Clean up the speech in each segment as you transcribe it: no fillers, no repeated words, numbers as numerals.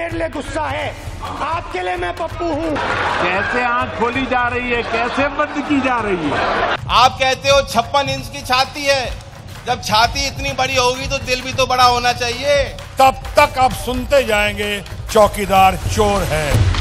मेरे लिए गुस्सा है, आपके लिए मैं पप्पू हूँ। कैसे आंख खोली जा रही है, कैसे बंद की जा रही है। आप कहते हो 56 इंच की छाती है, जब छाती इतनी बड़ी होगी तो दिल भी तो बड़ा होना चाहिए। तब तक आप सुनते जाएंगे चौकीदार चोर है।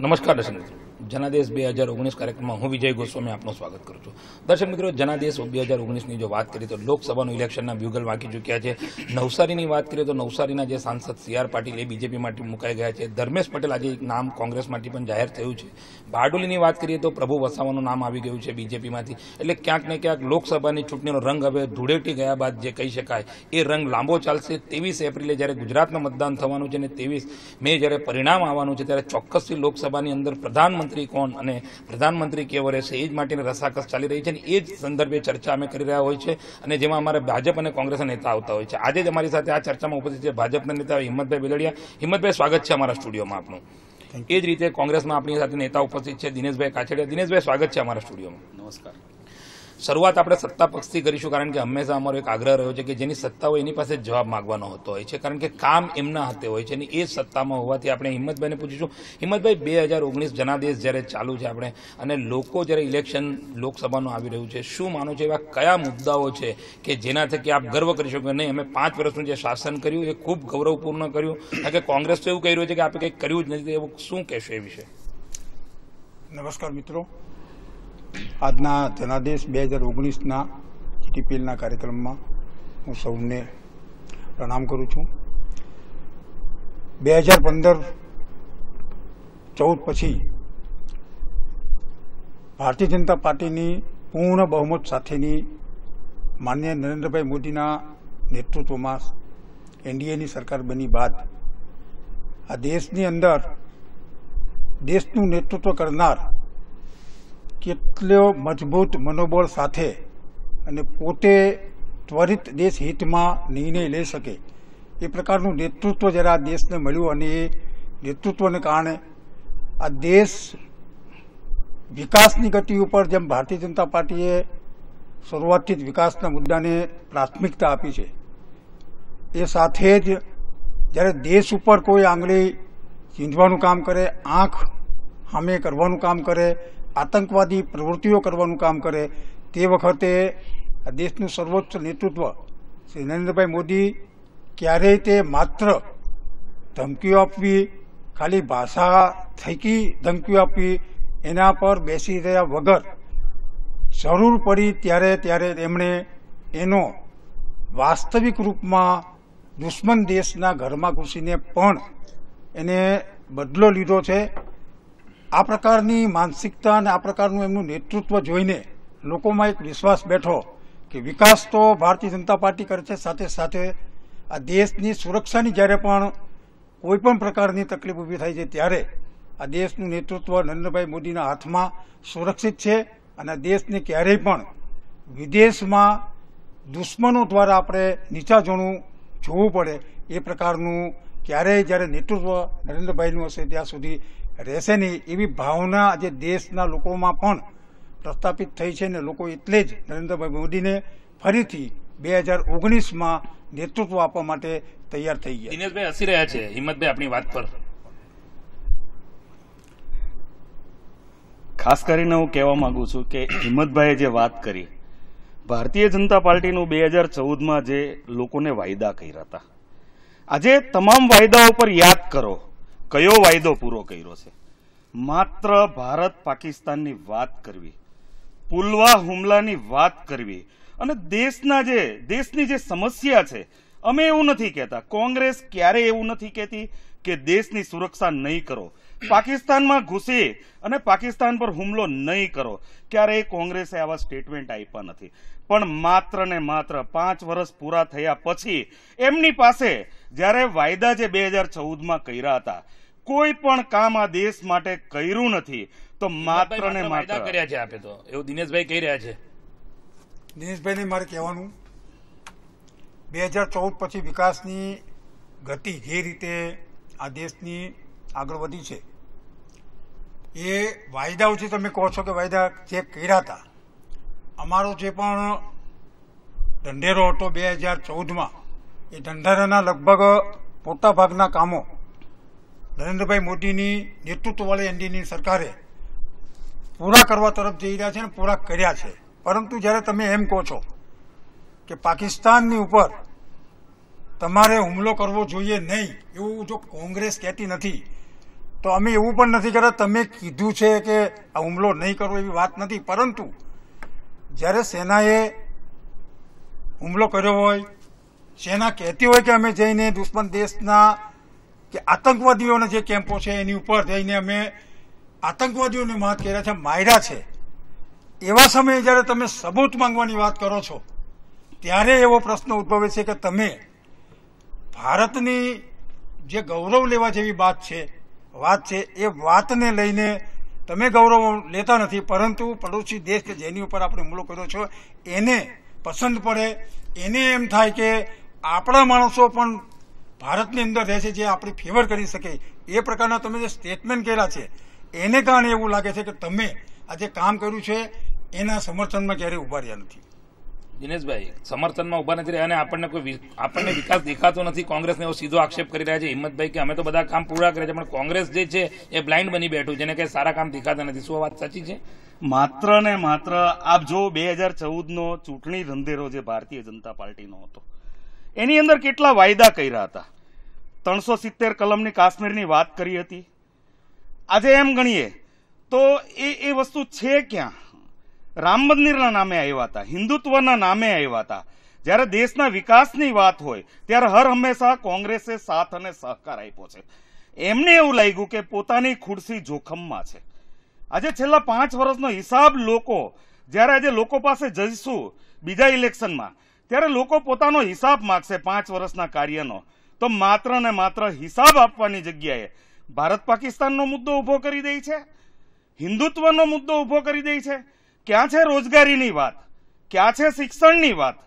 નમસ્કાર દર્શક મિત્રો, જનાદેશ 2019 કાર્યક્રમમાં હું વિજય ગોસ્વામી આપનું સ્વાગત કરું છું। દર્શક મિત્રો, જનાદેશ 2019ની જો વાત કરીએ તો લોકસભાનું ઇલેક્શનના બ્યુગલ વાગી ચૂક્યા છે। નવસારીની વાત કરીએ તો નવસારીના જે સાંસદ CR પાટીલ એ બીજેપીમાંથી મુકાઈ ગયા છે। ધર્મેશ પટેલ આજે એક નામ કોંગ્રેસમાંથી પણ જાહેર થયું છે। બારડોલીની વાત કરીએ તો પ્રભુ વસાવાનું નામ આવી ગયું છે બીજેપીમાંથી। એટલે ક્યાંક ને ક્યાંક લોકસભાની ચૂંટણીનો રંગ હવે ધૂળેટી ગયા બાદ જે કહી શકાય એ રંગ લાંબો ચાલશે। 23 એપ્રિલે જ્યારે ગુજરાતમાં મતદાન થવાનું છે અને 23 મે જ્યારે પરિણામ આવવાનું છે ત્યારે ચોક્કસથી લોકસભાની અંદર પ્રધાનમંત્રી કોણ અને પ્રધાનમંત્રી કેવો રહેશે એ જ માટેની રસાકસ ચાલી રહી છે અને એ જ સંદર્ભે ચર્ચા અમે કરી રહ્યા હોય છે અને જેમાં અમારે ભાજપ અને કોંગ્રેસના નેતા આવતા હોય છે। આજે જ અમારી સાથે આ ચર્ચામાં ઉપસ્થિત છે ભાજપના નેતા હિંમતભાઈ બેલડિયા। હિંમતભાઈ, સ્વાગત છે અમારા સ્ટુડિયોમાં આપનું। એ જ રીતે કોંગ્રેસમાં આપણી સાથે નેતા ઉપસ્થિત છે દિનેશભાઈ કાછડિયા। દિનેશભાઈ, સ્વાગત છે અમારા સ્ટુડિયોમાં। નમસ્કાર। શરૂઆત આપણે સત્તા પક્ષથી કરીશું, કારણ કે હંમેશા અમારો એક આગ્રહ રહ્યો છે કે જેની સત્તા હોય એની પાસે જવાબ માંગવાનો હોતો હોય છે, કારણ કે કામ એમના હાથે હોય છે અને એ સત્તામાં હોવાથી આપણે હિંમતભાઈને પૂછીશું। હિંમતભાઈ, 2019 જનાદેશ જ્યારે ચાલુ છે આપણે અને લોકો જ્યારે ઇલેક્શન લોકસભાનું આવી રહ્યું છે, શું માનો છો એવા કયા મુદ્દાઓ છે કે જેના થકી આપ ગર્વ કરી શકો કે નહીં અમે 5 વર્ષનું જે શાસન કર્યું એ ખૂબ ગૌરવપૂર્ણ કર્યું, કારણ કે કોંગ્રેસ તો એવું કહી રહ્યું છે કે આપણે કંઈક કર્યું જ નથી, એવું શું કહેશો એ વિશે? નમસ્કાર મિત્રો, આજના જનાદેશ 2019ના જીટીપીએલના કાર્યક્રમમાં હું સૌને પ્રણામ કરું છું। 2015-14 પછી ભારતીય જનતા પાર્ટીની પૂર્ણ બહુમત સાથેની માનનીય નરેન્દ્રભાઈ મોદીના નેતૃત્વમાં એનડીએની સરકાર બની બાદ આ દેશની અંદર દેશનું નેતૃત્વ કરનાર કેટલો મજબૂત મનોબળ સાથે અને પોતે ત્વરિત દેશ હિતમાં નિર્ણય લઈ શકે એ પ્રકારનું નેતૃત્વ જ્યારે આ દેશને મળ્યું અને એ નેતૃત્વને કારણે આ દેશ વિકાસની ગતિ ઉપર જેમ ભારતીય જનતા પાર્ટીએ શરૂઆતથી જ વિકાસના મુદ્દાને પ્રાથમિકતા આપી છે એ સાથે જ જ્યારે દેશ ઉપર કોઈ આંગળી ચીંધવાનું કામ કરે, આંખ સામે કરવાનું કામ કરે, આતંકવાદી પ્રવૃત્તિઓ કરવાનું કામ કરે, તે વખતે આ દેશનું સર્વોચ્ચ નેતૃત્વ શ્રી નરેન્દ્રભાઈ મોદી ક્યારેય તે માત્ર ધમકીઓ આપવી, ખાલી ભાષા થકી ધમકીઓ આપવી એના પર બેસી રહ્યા વગર જરૂર પડી ત્યારે એમણે એનો વાસ્તવિક રૂપમાં દુશ્મન દેશના ઘરમાં ઘૂસીને પણ એને બદલો લીધો છે। આ પ્રકારની માનસિકતા અને આ પ્રકારનું એમનું નેતૃત્વ જોઈને લોકોમાં એક વિશ્વાસ બેઠો કે વિકાસ તો ભારતીય જનતા પાર્ટી કરે છે, સાથે સાથે આ દેશની સુરક્ષાની જ્યારે પણ કોઈ પણ પ્રકારની તકલીફ ઊભી થાય છે ત્યારે આ દેશનું નેતૃત્વ નરેન્દ્રભાઈ મોદીના હાથમાં સુરક્ષિત છે અને આ દેશને ક્યારેય પણ વિદેશમાં દુશ્મનો દ્વારા આપણે નીચાજોણું જોવું પડે એ પ્રકારનું ક્યારેય જ્યારે નેતૃત્વ નરેન્દ્રભાઈનું હશે ત્યાં સુધી રહેશે નહીં એવી ભાવના આજે દેશના લોકોમાં પણ પ્રસ્થાપિત થઈ છે ને લોકો એટલે જ નરેન્દ્રભાઈ મોદીને ફરીથી 2019માં નેતૃત્વ આપવા માટે તૈયાર થઈ ગયા। દિનેશભાઈ હસી રહ્યા છે, હિંમતભાઈ આપણી વાત પર ખાસ કરીને હું કહેવા માંગુ છું કે હિંમતભાઈએ જે વાત કરી, ભારતીય જનતા પાર્ટીનું 2014માં જે લોકોને વાયદા કર્યા હતા, આજે તમામ વાયદાઓ પર યાદ કરો કયો વાયદો પૂરો કર્યો છે। માત્ર ભારત પાકિસ્તાનની વાત કરવી, પુલવા હુમલાની વાત કરવી અને દેશની જે સમસ્યા છે, અમે એવું નથી કહેતા, કોંગ્રેસ ક્યારેય એવું નથી કહેતી કે દેશની સુરક્ષા નહીં કરો, પાકિસ્તાનમાં ઘૂસી અને પાકિસ્તાન પર હુમલો નહીં કરો, ક્યારેય કોંગ્રેસે આવા સ્ટેટમેન્ટ આપ્યા નથી। પણ માત્ર ને માત્ર 5 વર્ષ પૂરા થયા પછી એમની પાસે જ્યારે વાયદા જે 2014માં કર્યા હતા કોઈ પણ કામ આ દેશ માટે કર્યું નથી, તો માત્ર ને માત્ર કર્યા છે આપે, તો એવું દિનેશભાઈ કહી રહ્યા છે। દિનેશભાઈને મારે કહેવાનું 2014 પછી વિકાસની ગતિ જે રીતે આ દેશની આગળ વધી છે એ વાયદાઓથી તમે કહો છો કે વાયદા જે કર્યા હતા, અમારો જે પણ ઢંઢેરો હતો 2014માં, એ ઢંઢેરાના લગભગ મોટા ભાગના કામો નરેન્દ્રભાઈ મોદીની નેતૃત્વવાળી એનડીની સરકારે પૂરા કરવા તરફ જઈ રહ્યા છે અને પૂરા કર્યા છે. પરંતુ જ્યારે તમે એમ કહો છો કે પાકિસ્તાનની ઉપર તમારે હુમલો કરવો જોઈએ નહીં, એવું જો કોંગ્રેસ કહેતી નથી તો અમે એવું પણ નથી કરતા તમે કીધું છે કે આ હુમલો નહીં કરવો એવી વાત નથી. પરંતુ જ્યારે સેનાએ હુમલો કર્યો હોય, સેના કહેતી હોય કે અમે જઈને દુશ્મન દેશના કે આતંકવાદીઓના જે કેમ્પો છે એની ઉપર જઈને અમે આતંકવાદીઓને માત કર્યા છે, માર્યા છે, એવા સમયે જ્યારે તમે સબૂત માંગવાની વાત કરો છો ત્યારે એવો પ્રશ્ન ઉદ્ભવે છે કે તમે ભારતની જે ગૌરવ લેવા જેવી વાત છે એ વાતને લઈને તમે ગૌરવ લેતા નથી, પરંતુ પડોશી દેશ કે જેની ઉપર આપણે હુમલો કર્યો છો એને પસંદ પડે, એને એમ થાય કે આપણા માણસો પણ ભારતની અંદર રહે છે જે આપણી ફેવર કરી શકે, એ પ્રકારના તમે જે સ્ટેટમેન્ટ કર્યા છે એને કારણે એવું લાગે છે કે તમે આ જે કામ કર્યું છે એના સમર્થનમાં ક્યારેય ઉભા રહ્યા નથી. દિનેશભાઈ, સમર્થનમાં ઉભા નથી રહ્યા અને આપણને વિકાસ દેખાતો નથી. કોંગ્રેસને એવો સીધો આક્ષેપ કરી રહ્યા છે હિંમતભાઈ કે અમે તો બધા કામ પૂરા કર્યા છે, પણ કોંગ્રેસ જે છે એ બ્લાઇન્ડ બની બેઠું છે અને કઈ સારા કામ દેખાતા નથી. શું વાત સાચી છે? માત્ર ને માત્ર આપ જો 2014નો ચૂંટણી ધંધેરો જે ભારતીય જનતા પાર્ટીનો હતો એની અંદર કેટલા વાયદા કર્યા હતા. 370 કલમની કાશ્મીરની વાત કરી હતી. આજે એમ ગણીએ તો એ વસ્તુ છે ક્યાં? રામ મંદિરના નામે આવ્યા હતા, હિન્દુત્વના નામે આવ્યા હતા. જ્યારે દેશના વિકાસની વાત હોય ત્યારે હર હંમેશા કોંગ્રેસે સાથ અને સહકાર આપ્યો છે. એમને એવું લાગ્યું કે પોતાની ખુરશી જોખમમાં છે. આજે છેલ્લા 5 વર્ષનો હિસાબ જ્યારે આજે લોકો પાસે જઈશું બીજા ઇલેક્શનમાં, ત્યારે લોકો પોતાનો હિસાબ માગશે 5 વર્ષના કાર્યનો. તો માત્ર ને માત્ર હિસાબ આપવાની જગ્યાએ ભારત પાકિસ્તાનનો મુદ્દો ઉભો કરી દે છે, હિન્દુત્વનો મુદ્દો ઉભો કરી દે છે. ક્યાં છે રોજગારીની વાત? ક્યાં છે શિક્ષણની વાત?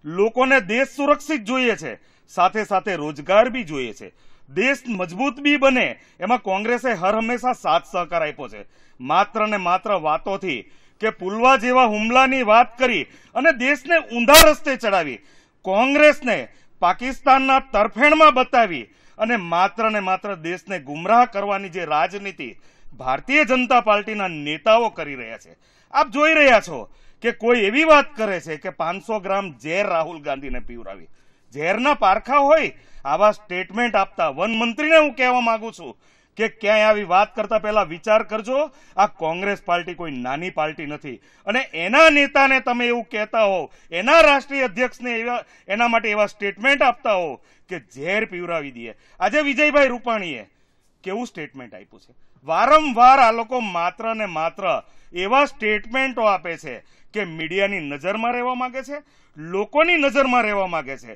લોકોને દેશ સુરક્ષિત જોઈએ છે, સાથે સાથે રોજગાર બી જોઈએ છે, દેશ મજબૂત બી બને, એમાં કોંગ્રેસે હર હંમેશા સાથ સહકાર આપ્યો છે. માત્ર ને માત્ર વાતોથી કે પુલવા જેવા હુમલાની વાત કરી અને દેશને ઊંધા રસ્તે ચડાવી, કોંગ્રેસને પાકિસ્તાનના તરફેણમાં બતાવી અને માત્ર દેશને ગુમરાહ કરવાની જે રાજનીતિ ભારતીય જનતા પાર્ટીના નેતાઓ કરી રહ્યા છે. આપ જોઈ રહ્યા છો કે કોઈ એવી વાત કરે છે કે 500 ગ્રામ ઝેર રાહુલ ગાંધીને પીવડાવી. ઝેરના પારખા હોય આવા સ્ટેટમેન્ટ આપતા વન મંત્રીને હું કહેવા માંગુ છું કે ક્યાંય આવી વાત કરતા પહેલા વિચાર કરજો. આ કોંગ્રેસ પાર્ટી કોઈ નાની પાર્ટી નથી અને એના નેતાને તમે એવું કહેતા હો, એના રાષ્ટ્રીય અધ્યક્ષને એના માટે એવા સ્ટેટમેન્ટ આપતા હો કે ઝેર પીવડાવી દઈએ. આજે વિજયભાઈ રૂપાણીએ કેવું સ્ટેટમેન્ટ આપ્યું છે? વારંવાર આ લોકો માત્ર ને માત્ર એવા સ્ટેટમેન્ટો આપે છે કે મીડિયાની નજરમાં રહેવા માંગે છે, લોકોની નજરમાં રહેવા માંગે છે.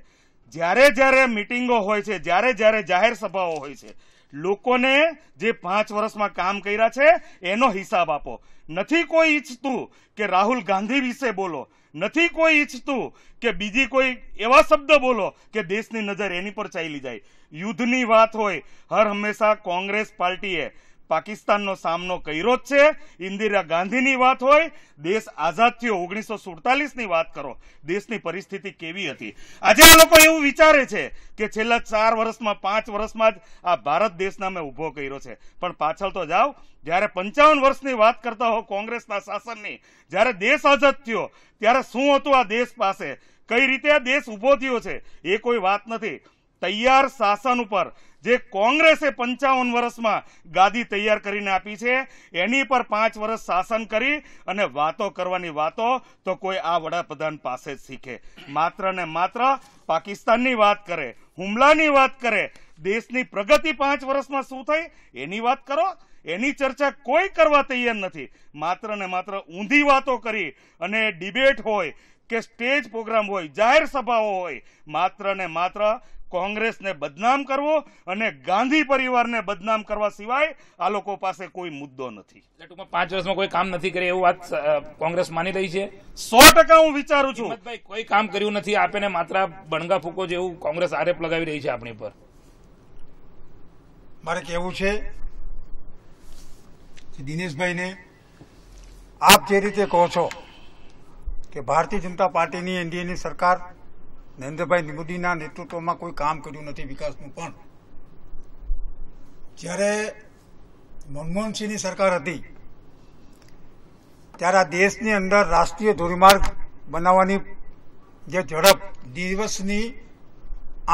જ્યારે મિટિંગો હોય છે, જ્યારે જાહેર સભાઓ હોય છે, લોકોને જે 5 વર્ષમાં કામ કર્યા છે એનો હિસાબ આપો. નથી કોઈ ઈચ્છતું કે રાહુલ ગાંધી વિશે બોલો, નથી કોઈ ઈચ્છતું કે બીજી કોઈ એવા શબ્દ બોલો કે દેશની નજર એની પર ચાલી જાય. યુદ્ધની વાત હોય, હર હંમેશા કોંગ્રેસ પાર્ટીએ પાકિસ્તાનનો સામનો કર્યો જ છે. ઇન્દિરા ગાંધીની વાત હોય, દેશ આઝાદ થયો 1947ની વાત કરો, દેશની પરિસ્થિતિ કેવી હતી. આજે આ લોકો એવું વિચારે છે કે છેલ્લા 4 વર્ષમાં 5 વર્ષમાં જ આ ભારત દેશને અમે ઉભો કર્યો છે, પણ પાછળ તો જાઓ. જ્યારે 55 વર્ષની વાત કરતા હો કોંગ્રેસના શાસનની, જ્યારે દેશ આઝાદ થયો ત્યારે શું હતું આ દેશ પાસે, કઈ રીતે આ દેશ ઉભો થયો છે, એ કોઈ વાત નથી. તૈયાર શાસન ઉપર જે કોંગ્રેસે 55 વર્ષમાં ગાદી તૈયાર કરીને આપી છે એની પર 5 વર્ષ શાસન કરી અને વાતો કરવાની વાતો તો કોઈ આ વડાપ્રધાન પાસે જ શીખે. માત્ર ને માત્ર પાકિસ્તાનની વાત કરે, હુમલાની વાત કરે, દેશની પ્રગતિ 5 વર્ષમાં શું થઈ એની વાત કરો, એની ચર્ચા કોઈ કરવા તૈયાર નથી. માત્ર ને માત્ર ઊંધી વાતો કરી અને ડિબેટ હોય કે સ્ટેજ પ્રોગ્રામ હોય, જાહેર સભાઓ હોય, માત્ર ને માત્ર કોંગ્રેસને બદનામ કરવો અને ગાંધી પરિવારને બદનામ કરવા સિવાય આ લોકો પાસે કોઈ મુદ્દો નથી. 5 વર્ષમાં કોઈ કામ નથી કર્યું એવું વાત કોંગ્રેસ માની રહી છે? 100% હું વિચારું છું. હિંમતભાઈ, કોઈ કામ કર્યું નથી, આપેને માત્ર બણગા ફૂકો જેવું કોંગ્રેસ આરોપ લગાવી રહી છે આપણી પર. મારે કહેવું છે દિનેશભાઈને આપ જે રીતે કહો છો કે ભારતીય જનતા પાર્ટીની એનડીએની સરકાર નરેન્દ્રભાઈ મોદીના નેતૃત્વમાં કોઈ કામ કર્યું નથી વિકાસનું, પણ જ્યારે મનમોહનસિંહની સરકાર હતી ત્યારે આ દેશની અંદર રાષ્ટ્રીય ધોરીમાર્ગ બનાવવાની જે ઝડપ દિવસની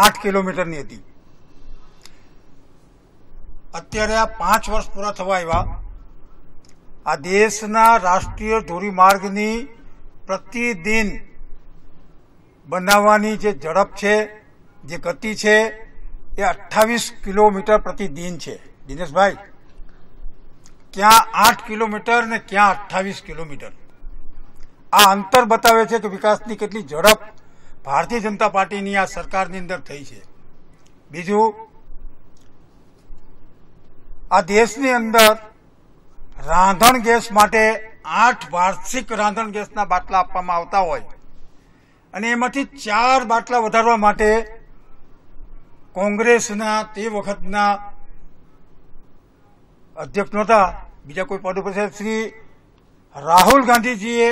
8 કિલોમીટરની હતી. અત્યારે આ 5 વર્ષ પૂરા થવા આવ્યા, આ દેશના રાષ્ટ્રીય ધોરીમાર્ગની પ્રતિદિન બનાવવાની જે ઝડપ છે, જે ગતિ છે, એ 28 કિલોમીટર પ્રતિદિન છે. દિનેશભાઈ, ક્યાં 8 કિલોમીટર ને ક્યાં 28 કિલોમીટર? આ અંતર બતાવે છે કે વિકાસની કેટલી ઝડપ ભારતીય જનતા પાર્ટીની આ સરકારની અંદર થઈ છે. બીજું, આ દેશની અંદર રાંધણ ગેસ માટે 8 વાર્ષિક રાંધણ ગેસના બાટલા આપવામાં આવતા હોય અને એમાંથી 4 બાટલા વધારવા માટે કોંગ્રેસના તે વખતના અધ્યક્ષ નહોતા, બીજા કોઈ પદ ઉપર છે, શ્રી રાહુલ ગાંધીજીએ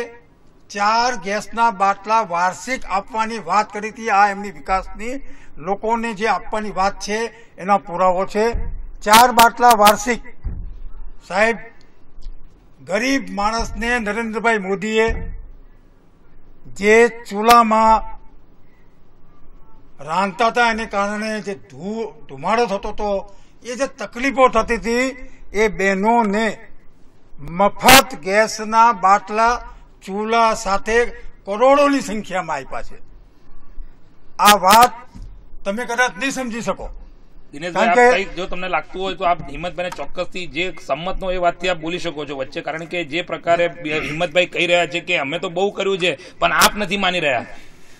4 ગેસના બાટલા વાર્ષિક આપવાની વાત કરી હતી. આ એમની વિકાસની લોકોને જે આપવાની વાત છે એનો પુરાવો છે. 4 બાટલા વાર્ષિક. સાહેબ, ગરીબ માણસને નરેન્દ્રભાઈ મોદીએ જે ચૂલામાં રાંધતા હતા એને કારણે જે ધુમાડો થતો હતો, એ જે તકલીફો થતી હતી, એ બહેનોને મફત ગેસના બાટલા ચૂલા સાથે કરોડોની સંખ્યામાં આપ્યા છે. આ વાત તમે કદાચ નહીં સમજી શકો. દિનેશભાઈ, જો તમને લાગતું હોય તો આપ હિંમતભાઈને ચોક્કસથી જે સંમત નો એ વાતથી આપ બોલી શકો છો વચ્ચે, કારણ કે જે પ્રકારે હિંમતભાઈ કહી રહ્યા છે કે અમે તો બહુ કર્યું છે પણ આપ નથી માની રહ્યા.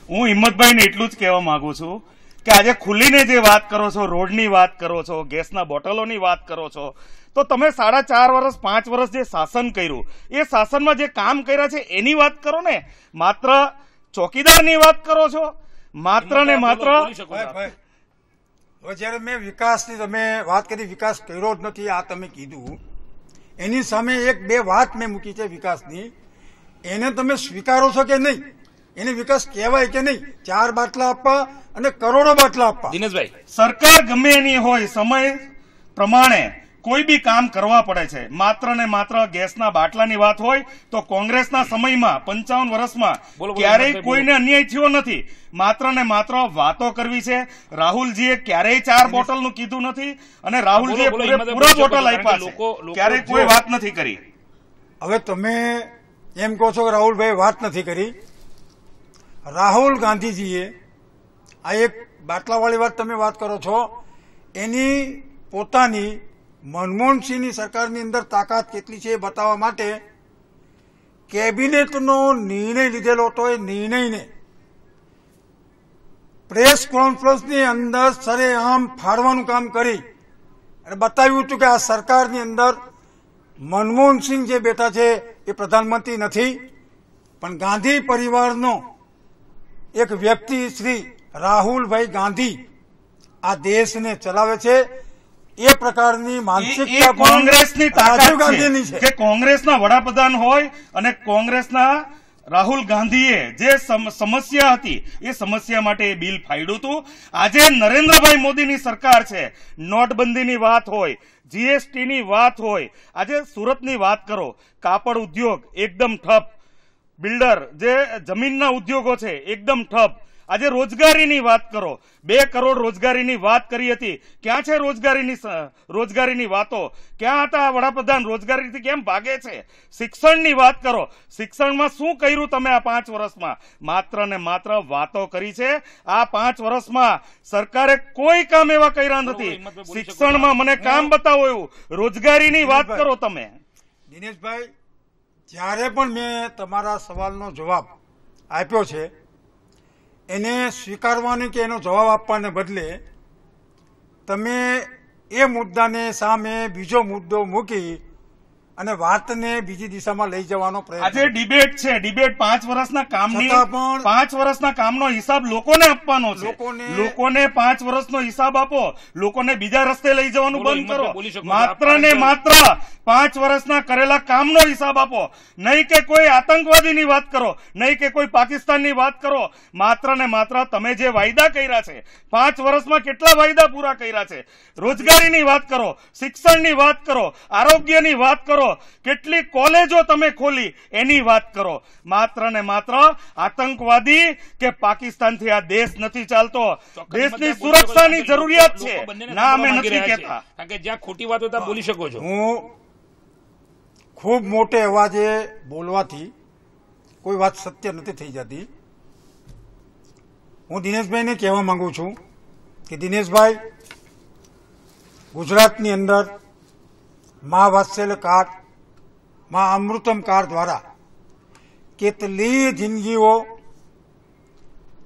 હું હિંમતભાઈને એટલું જ કહેવા માંગુ છું કે આજે ખુલીને જે વાત કરો છો, રોડની વાત કરો છો, ગેસના બોટલોની વાત કરો છો, તો તમે 4.5 વર્ષ 5 વર્ષ જે શાસન કર્યું, એ શાસનમાં જે કામ કર્યા છે એની વાત કરો ને, માત્ર ચોકીદારની વાત કરો છો. માત્ર ને માત્ર હવે જયારે મેં વિકાસની તમે વાત કરી, વિકાસ કર્યો જ નથી આ તમે કીધું, એની સામે 1-2 વાત મેં મૂકી છે વિકાસની, એને તમે સ્વીકારો છો કે નહીં? એને વિકાસ કહેવાય કે નહીં? 4 બાટલા આપવા અને કરોડો બાટલા આપવા. દિનેશભાઈ, સરકાર ગમે એની હોય, સમય પ્રમાણે કોઈ બી કામ કરવા પડે છે. માત્ર ને માત્ર ગેસના બાટલાની વાત હોય તો કોંગ્રેસના સમયમાં 55 વર્ષમાં ક્યારેય કોઈને અન્યાય થયો નથી. માત્ર ને માત્ર વાતો કરવી છે. રાહુલજીએ ક્યારેય 4 બોટલનું કીધું નથી અને રાહુલજીએ પૂરા બોટલ આપ્યા છે, ક્યારેય કોઈ વાત નથી કરી. હવે તમે એમ કહો છો કે રાહુલભાઈ વાત નથી કરી. રાહુલ ગાંધીજીએ આ એક બાટલાવાળી વાત તમે વાત કરો છો, એની પોતાની મનમોહનસિંહની સરકારની અંદર તાકાત કેટલી છે એ બતાવવા માટે કેબિનેટનો નિર્ણય લીધેલો હતો. એ નિર્ણયને પ્રેસ કોન્ફરન્સની અંદર સરેઆમ ફાડવાનું કામ કરી અને બતાવ્યું હતું કે આ સરકારની અંદર મનમોહનસિંહ જે બેઠા છે એ પ્રધાનમંત્રી નથી, પણ ગાંધી પરિવારનો એક વ્યક્તિ શ્રી રાહુલભાઈ ગાંધી આ દેશને ચલાવે છે. એ પ્રકારની માનસિકતા કોંગ્રેસની તાકાત છે કે કોંગ્રેસના વડાપ્રધાન હોય અને કોંગ્રેસના રાહુલ ગાંધીએ જે સમસ્યા હતી એ સમસ્યા માટે એ બિલ ફાડ્યું હતું. આજે નરેન્દ્રભાઈ મોદીની સરકાર છે, નોટબંધીની વાત હોય, જીએસટીની વાત હોય, આજે સુરતની વાત કરો, કાપડ ઉદ્યોગ એકદમ ઠપ, બિલ્ડર જે જમીનના ઉદ્યોગો છે એકદમ ઠપ. આજે રોજગારીની વાત કરો, 2 કરોડ રોજગારીની વાત કરી હતી, ક્યાં છે રોજગારીની વાતો? ક્યાં હતા વડાપ્રધાન? રોજગારીથી કેમ ભાગે છે? શિક્ષણની વાત કરો, શિક્ષણમાં શું કર્યું તમે આ 5 વર્ષમાં? માત્ર ને માત્ર વાતો કરી છે. આ 5 વર્ષમાં સરકારે કોઈ કામ એવા કર્યા નથી. શિક્ષણમાં મને કામ બતાવો એવું, રોજગારીની વાત કરો તમે. દિનેશભાઈ, જ્યારે પણ મેં તમારા સવાલનો જવાબ આપ્યો છે એને સ્વીકારવાની કે એનો જવાબ આપવાને બદલે તમે એ મુદ્દાને સામે બીજો મુદ્દો મૂકી અને વાતને બીજી દિશામાં લઈ જવાનો પ્રયત્ન. આજે ડિબેટ છે, ડિબેટ 5 વર્ષના કામની, છતાં પણ 5 વર્ષના કામનો હિસાબ લોકોને આપવાનો છે. લોકોને 5 વર્ષનો હિસાબ આપો, લોકોને બીજા રસ્તે લઈ જવાનું બંધ કરો. માત્ર ને માત્ર 5 વર્ષના કરેલા કામનો હિસાબ આપો. નહીં કે કોઈ આતંકવાદીની વાત કરો, નહીં કે કોઈ પાકિસ્તાનની વાત કરો. માત્ર ને માત્ર તમે જે વાયદા કર્યા છે, 5 વર્ષમાં કેટલા વાયદા પૂરા કર્યા છે, રોજગારીની વાત કરો, શિક્ષણની વાત કરો, આરોગ્યની વાત કરો, કેટલી કોલેજો તમે ખોલી એની વાત કરો. માત્ર ને માત્ર આતંકવાદી કે પાકિસ્તાનથી આ દેશ નથી ચાલતો. દેશની સુરક્ષાની જરૂરિયાત છે. ના, અમે નથી કહેતા. કારણ કે જ્યાં ખોટી વાતો ત્યાં બોલી શકો છો. હું ખૂબ મોટે અવાજે બોલવાથી કોઈ વાત સત્ય નથી થઈ જતી. હું દિનેશભાઈને કહેવા માંગુ છું કે દિનેશભાઈ, ગુજરાતની અંદર મા વાત્સલ્ય કાર્ડ, મા અમૃતમ કાર્ડ દ્વારા કેટલી જિંદગીઓ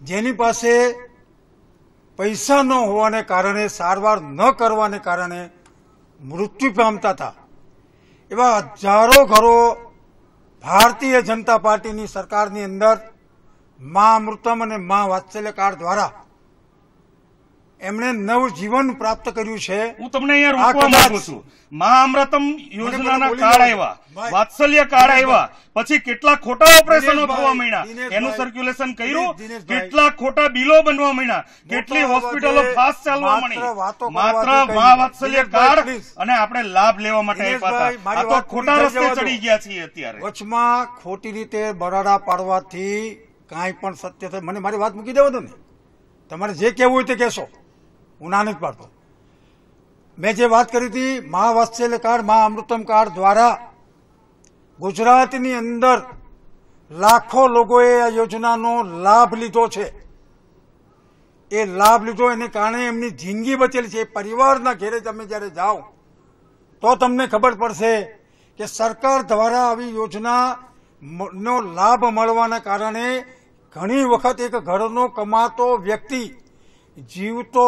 જેની પાસે પૈસા ન હોવાને કારણે, સારવાર ન કરવાને કારણે મૃત્યુ પામતા હતા, એવા હજારો ઘરો ભારતીય જનતા પાર્ટીની સરકારની અંદર મા અમૃતમ અને મા વાત્સલ્ય કાર્ડ દ્વારા એમણે નવજીવન પ્રાપ્ત કર્યું છે. હું તમને અહીંયા રોકવા માંગુ છું. મા અમૃતમ યોજનાના કાર્ડ આવ્યા, વાત્સલ્ય કાર્ડ આવ્યા, પછી કેટલા ખોટા ઓપરેશનો થવા માંડ્યા, એનું સર્ક્યુલેશન કર્યું, કેટલા ખોટા બિલો બનવા માંડ્યા, કેટલી હોસ્પિટલો ફાસ્ટ ચાલવા માંડી. માત્ર મા વાત્સલ્ય કાર્ડ અને આપણે લાભ લેવા માટે આપ્યા હતા. આ તો ખોટા રસ્તે ચડી ગયા છીએ અત્યારે. વચમાં ખોટી રીતે બરાડા પાડવાથી કાંઈ પણ સત્ય થાય. મને મારી વાત મૂકી દેવો તો ને, તમારે જે કહેવું હોય તે કહેશો, હું ના નથી પાડતો. મેં જે વાત કરી હતી, મા વાત્સલ્ય કાર્ડ, મા અમૃતમ કાર્ડ દ્વારા ગુજરાતની અંદર લાખો લોકોએ આ યોજનાનો લાભ લીધો છે. એ લાભ લીધો એને કારણે એમની જિંદગી બચેલી છે. પરિવારના ઘેરે તમે જ્યારે જાઓ તો તમને ખબર પડશે કે સરકાર દ્વારા આવી યોજનાનો લાભ મળવાના કારણે ઘણી વખત એક ઘરનો કમાતો વ્યક્તિ જીવતો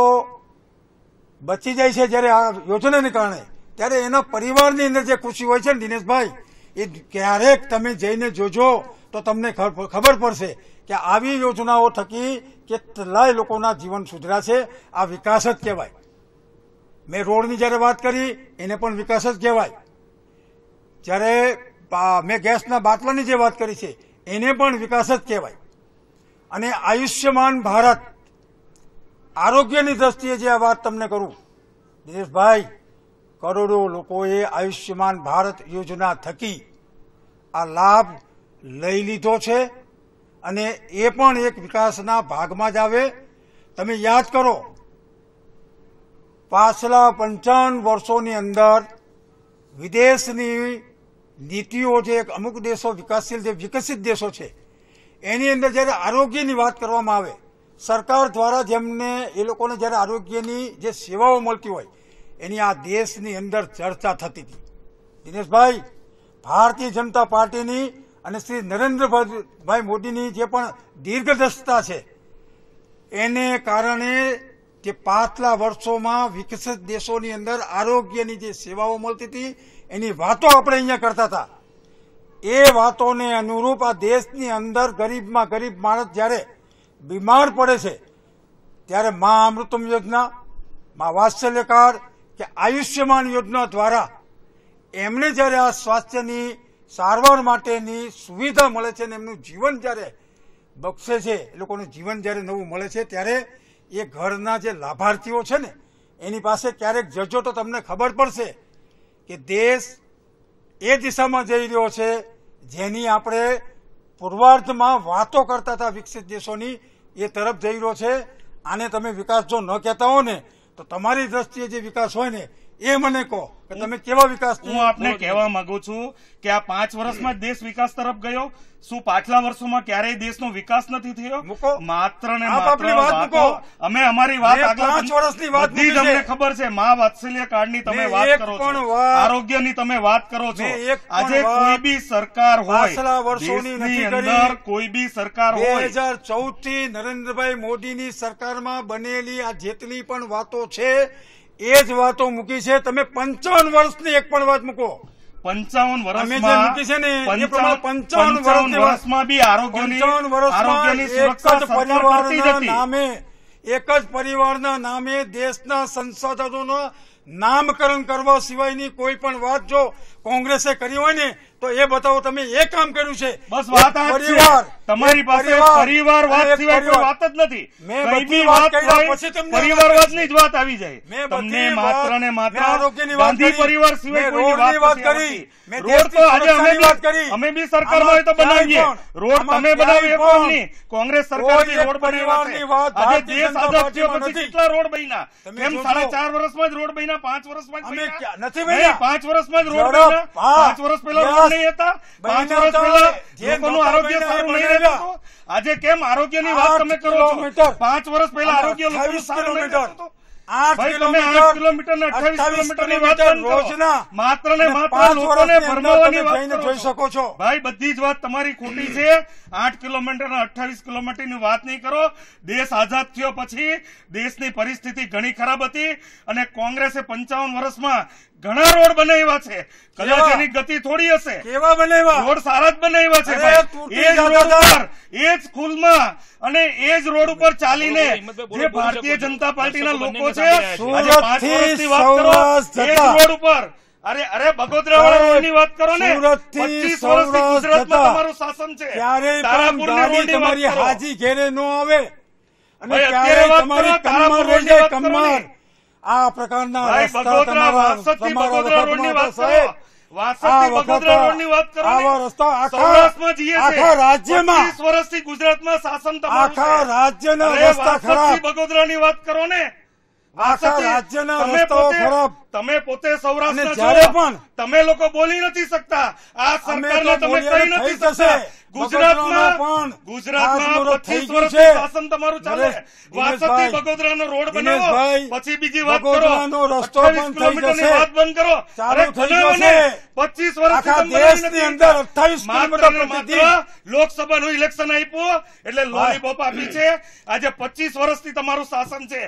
બચી જાય છે જ્યારે આ યોજનાને કારણે. ત્યારે એના પરિવારની અંદર જે ખુશી હોય છે ને દિનેશભાઈ, એ ક્યારેક તમે જઈને જોજો તો તમને ખબર પડશે કે આવી યોજનાઓ થકી કેટલાય લોકોના જીવન સુધર્યા છે. આ વિકાસ જ કહેવાય. મેં રોડની જ્યારે વાત કરી એને પણ વિકાસ જ કહેવાય. જ્યારે મેં ગેસના બાટલાની જે વાત કરી છે એને પણ વિકાસ જ કહેવાય. અને આયુષ્યમાન ભારત, આરોગ્યની દ્રષ્ટિએ જે આ વાત તમને કરું દિનેશભાઈ, કરોડો લોકોએ આયુષ્યમાન ભારત યોજના થકી આ લાભ લઈ લીધો છે અને એ પણ એક વિકાસના ભાગમાં જ આવે. તમે યાદ કરો, પાછલા 55 વર્ષોની અંદર વિદેશની નીતિઓ, જે અમુક દેશો વિકાસશીલ, જે વિકસિત દેશો છે, એની અંદર જ્યારે આરોગ્યની વાત કરવામાં આવે, સરકાર દ્વારા જેમને એ લોકોને જ્યારે આરોગ્યની જે સેવાઓ મળતી હોય એની આ દેશની અંદર ચર્ચા થતી હતી. દિનેશભાઈ, ભારતીય જનતા પાર્ટીની અને શ્રી નરેન્દ્રભાઈ મોદીની જે પણ દીર્ઘદ્રષ્ટા છે એને કારણે જે પાછલા વર્ષોમાં વિકસિત દેશોની અંદર આરોગ્યની જે સેવાઓ મળતી હતી એની વાતો આપણે અહીંયા કરતા હતા. એ વાતોને અનુરૂપ આ દેશની અંદર ગરીબમાં ગરીબ માણસ જ્યારે બીમાર પડે છે ત્યારે મા અમૃતમ યોજના, મા વાત્સલ્ય કાર્ડ કે આયુષ્યમાન યોજના દ્વારા એમને જ્યારે આ સ્વાસ્થ્યની સારવાર માટેની સુવિધા મળે છે અને એમનું જીવન જ્યારે બક્ષે છે, એ લોકોનું જીવન જ્યારે નવું મળે છે, ત્યારે એ ઘરના જે લાભાર્થીઓ છે ને એની પાસે ક્યારેક જજો તો તમને ખબર પડશે કે દેશ એ દિશામાં જઈ રહ્યો છે જેની આપણે પૂર્વાર્ધમાં વાતો કરતા હતા વિકસિત દેશોની, એ તરફ જઈ રહ્યો છે. આને તમે વિકાસ જો ન કહેતા હો ને તો તમારી દ્રષ્ટિએ જે વિકાસ હોય ને એ મને કહો કે તમે કેવા વિકાસ. હું આપને કહેવા માંગુ છું કે આ 5 વર્ષમાં જ દેશ વિકાસ તરફ ગયો. શું પાછલા વર્ષોમાં ક્યારેય દેશનો વિકાસ નથી થયો? માત્ર ને માત્ર વાતો. અમે અમારી વાત આગળ 5 વર્ષની વાત બધી જ અમને ખબર છે. મા વાત્સલ્ય કાર્ડની તમે વાત કરો છો, આરોગ્યની તમે વાત કરો છો. આજે કોઈ બી સરકાર હોય, દેશની અંદર કોઈ બી સરકાર હોય, 2014 થી નરેન્દ્રભાઈ મોદીની સરકારમાં બનેલી આ જેટલી પણ વાતો છે એ જ વાતો મૂકી છે. તમે 55 વર્ષની એક પણ વાત મૂકો. 55 અમે જે મૂકી છે ને એ પ્રમાણે 55 વર્ષમાં બી આરોગ્યની 55 વર્ષમાં સુરક્ષા એક જ સરકાર કરતી જ પરિવારના હતી. નામે એક જ પરિવારના નામે દેશના સંસાધનોનો નામકરણ કરવા સિવાયની કોઈ પણ વાત જો કોંગ્રેસે કરી હોય ને તો એ બતાવો તમે એ કામ કર્યું છે. બસ વાત આ જ છે. તમારી પાસે પરિવાર વાત સિવાય કોઈ વાત જ નથી. કઈ બી વાત હોય પરિવારવાદની જ વાત આવી જાય. તમને માત્ર ને માત્ર ગાંધી પરિવાર સિવાય કોઈની વાત કરી. રોડ તો આજે અમે બી સરકારમાં હોય તો બનાવીએ. રોડ તમે બનાવી શકો નહીં. કોંગ્રેસ સરકાર બી રોડ બનાવ્યા છે. આજે દેશ આઝાદ થયો પછી કેટલા રોડ બન્યા? કેમ 4.5 વર્ષમાં જ રોડ બન્યા? 5 વર્ષમાં જ બન્યા? નથી બન્યા. 5 વર્ષમાં જ રોડ બન્યા. 5 વર્ષ પહેલા રોડ નહીં હતા. 5 વર્ષ પહેલા લોકોનું આરોગ્ય સારું નહીં રહેતું. આજે કેમ આરોગ્યની વાત તમે કરો છો? 5 વર્ષ પહેલા આરોગ્ય લોકોનું સારું નહીં રહેતું. 8 કિલોમીટર ને 28 કિલોમીટરની વાત કરો. માત્ર ને માત્ર લોકોને ભરમાવાની વાત જોઈ શકો છો. ભાઈ બધી જ વાત તમારી ખોટી છે. 8 કિલોમીટર અને 28 કિલોમીટરની વાત નહીં કરો. દેશ આઝાદ થયો પછી દેશની પરિસ્થિતિ ઘણી ખરાબ હતી અને કોંગ્રેસે 55 વર્ષમાં ઘણા રોડ બનાવ્યા છે. કદાચ એની ગતિ થોડી હશે. કેવા બનાવ્યા? રોડ સારા જ બનાવ્યા છે ભાઈ. એ જ રોડ ઉપર, એ જ સ્કૂલમાં અને એ જ રોડ ઉપર ચાલીને જે ભારતીય જનતા પાર્ટીના લોકો છે આજે 5 વર્ષની વાત કરો. એ જ રોડ ઉપર અરે બગોદરા વાળા રોડની વાત કરો ને. 25 વર્ષથી ગુજરાતમાં તમારું શાસન છે. તારાપુરની રોડની વાત કરો. હાજી ઘેરે ન આવે અને ભાઈ ક્યારે અત્યારે વાત તમારી કરો. તારાપુર રોડની વાત કરો ને. આ પ્રકારના ભાઈ રસ્તા બગોદરા તમારા વાસદથી તમારા બગોદરા રોડની વાત કરો. સાહેબ, વાસદથી બગોદરા રોડની વાત કરો ને. આવા રસ્તા સૌરાષ્ટ્રમાં જઈએ છે. આખા રાજ્યમાં 25 વર્ષથી ગુજરાતમાં શાસન તમારું છે. આખા રાજ્યના અરે રસ્તા વાસદથી ખરાબ. બગોદરાની વાત કરો ને. આખા વાસદથી રાજ્યના તમે રસ્તાઓ પોતે- ખરાબ. તમે પોતે સૌરાષ્ટ્રના અને જ્યારે છો. પણ તમે લોકો બોલી નથી શકતા. આ સરકારને તમે બોલીએ કહી તો નથી થઈ શકતા. જશે. બગોદરામાં પણ ગુજરાતમાં ખાતમુહૂર્ત 25 થઈ ગયું વર્ષથી છે. શાસન તમારું ચાલે. વાસદથી દિનેશભાઈ, બગોદરાનો રોડ બનાવો. દિનેશભાઈ, પછી બીજી વાત કરો. બગોદરાનો રસ્તો 28 પણ થઈ કિલોમીટરની જશે. વાત બંધ કરો. ચાલુ અરે થઈ બનાવો જશે. ને. 25 વર્ષથી આખા તમે બનાવી દેશની નથી અંદર શકતા. 28 માત્ર કિલોમીટર ને પ્રતિદિન. માત્ર લોકસભાનું ઇલેક્શન આપ્યું એટલે લોલીપોપ આપી છે. આજે 25 વર્ષથી તમારું શાસન છે.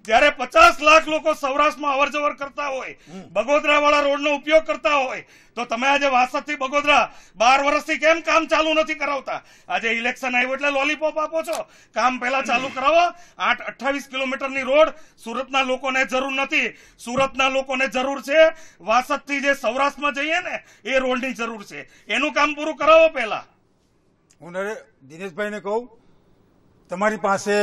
જયારે 50 લાખ લોકો સૌરાષ્ટ્રમાં અવર જવર કરતા હોય, બગોદરા વાળા રોડનો ઉપયોગ કરતા હોય, તો તમે આજે વાસદથી બગોદરા 12 વર્ષથી કેમ કામ ચાલુ નથી કરાવતા? આજે ઇલેક્શન આવ્યું એટલે લોલીપોપ આપો છો. કામ પહેલા ચાલુ કરાવો. 28 કિલોમીટરની રોડ સુરતના લોકોને જરૂર નથી. સુરતના લોકોને જરૂર છે વાસદથી જે સૌરાષ્ટ્રમાં જઈએ ને એ રોડની જરૂર છે. એનું કામ પૂરું કરાવો પહેલા. હું દિનેશભાઈને કહું, તમારી પાસે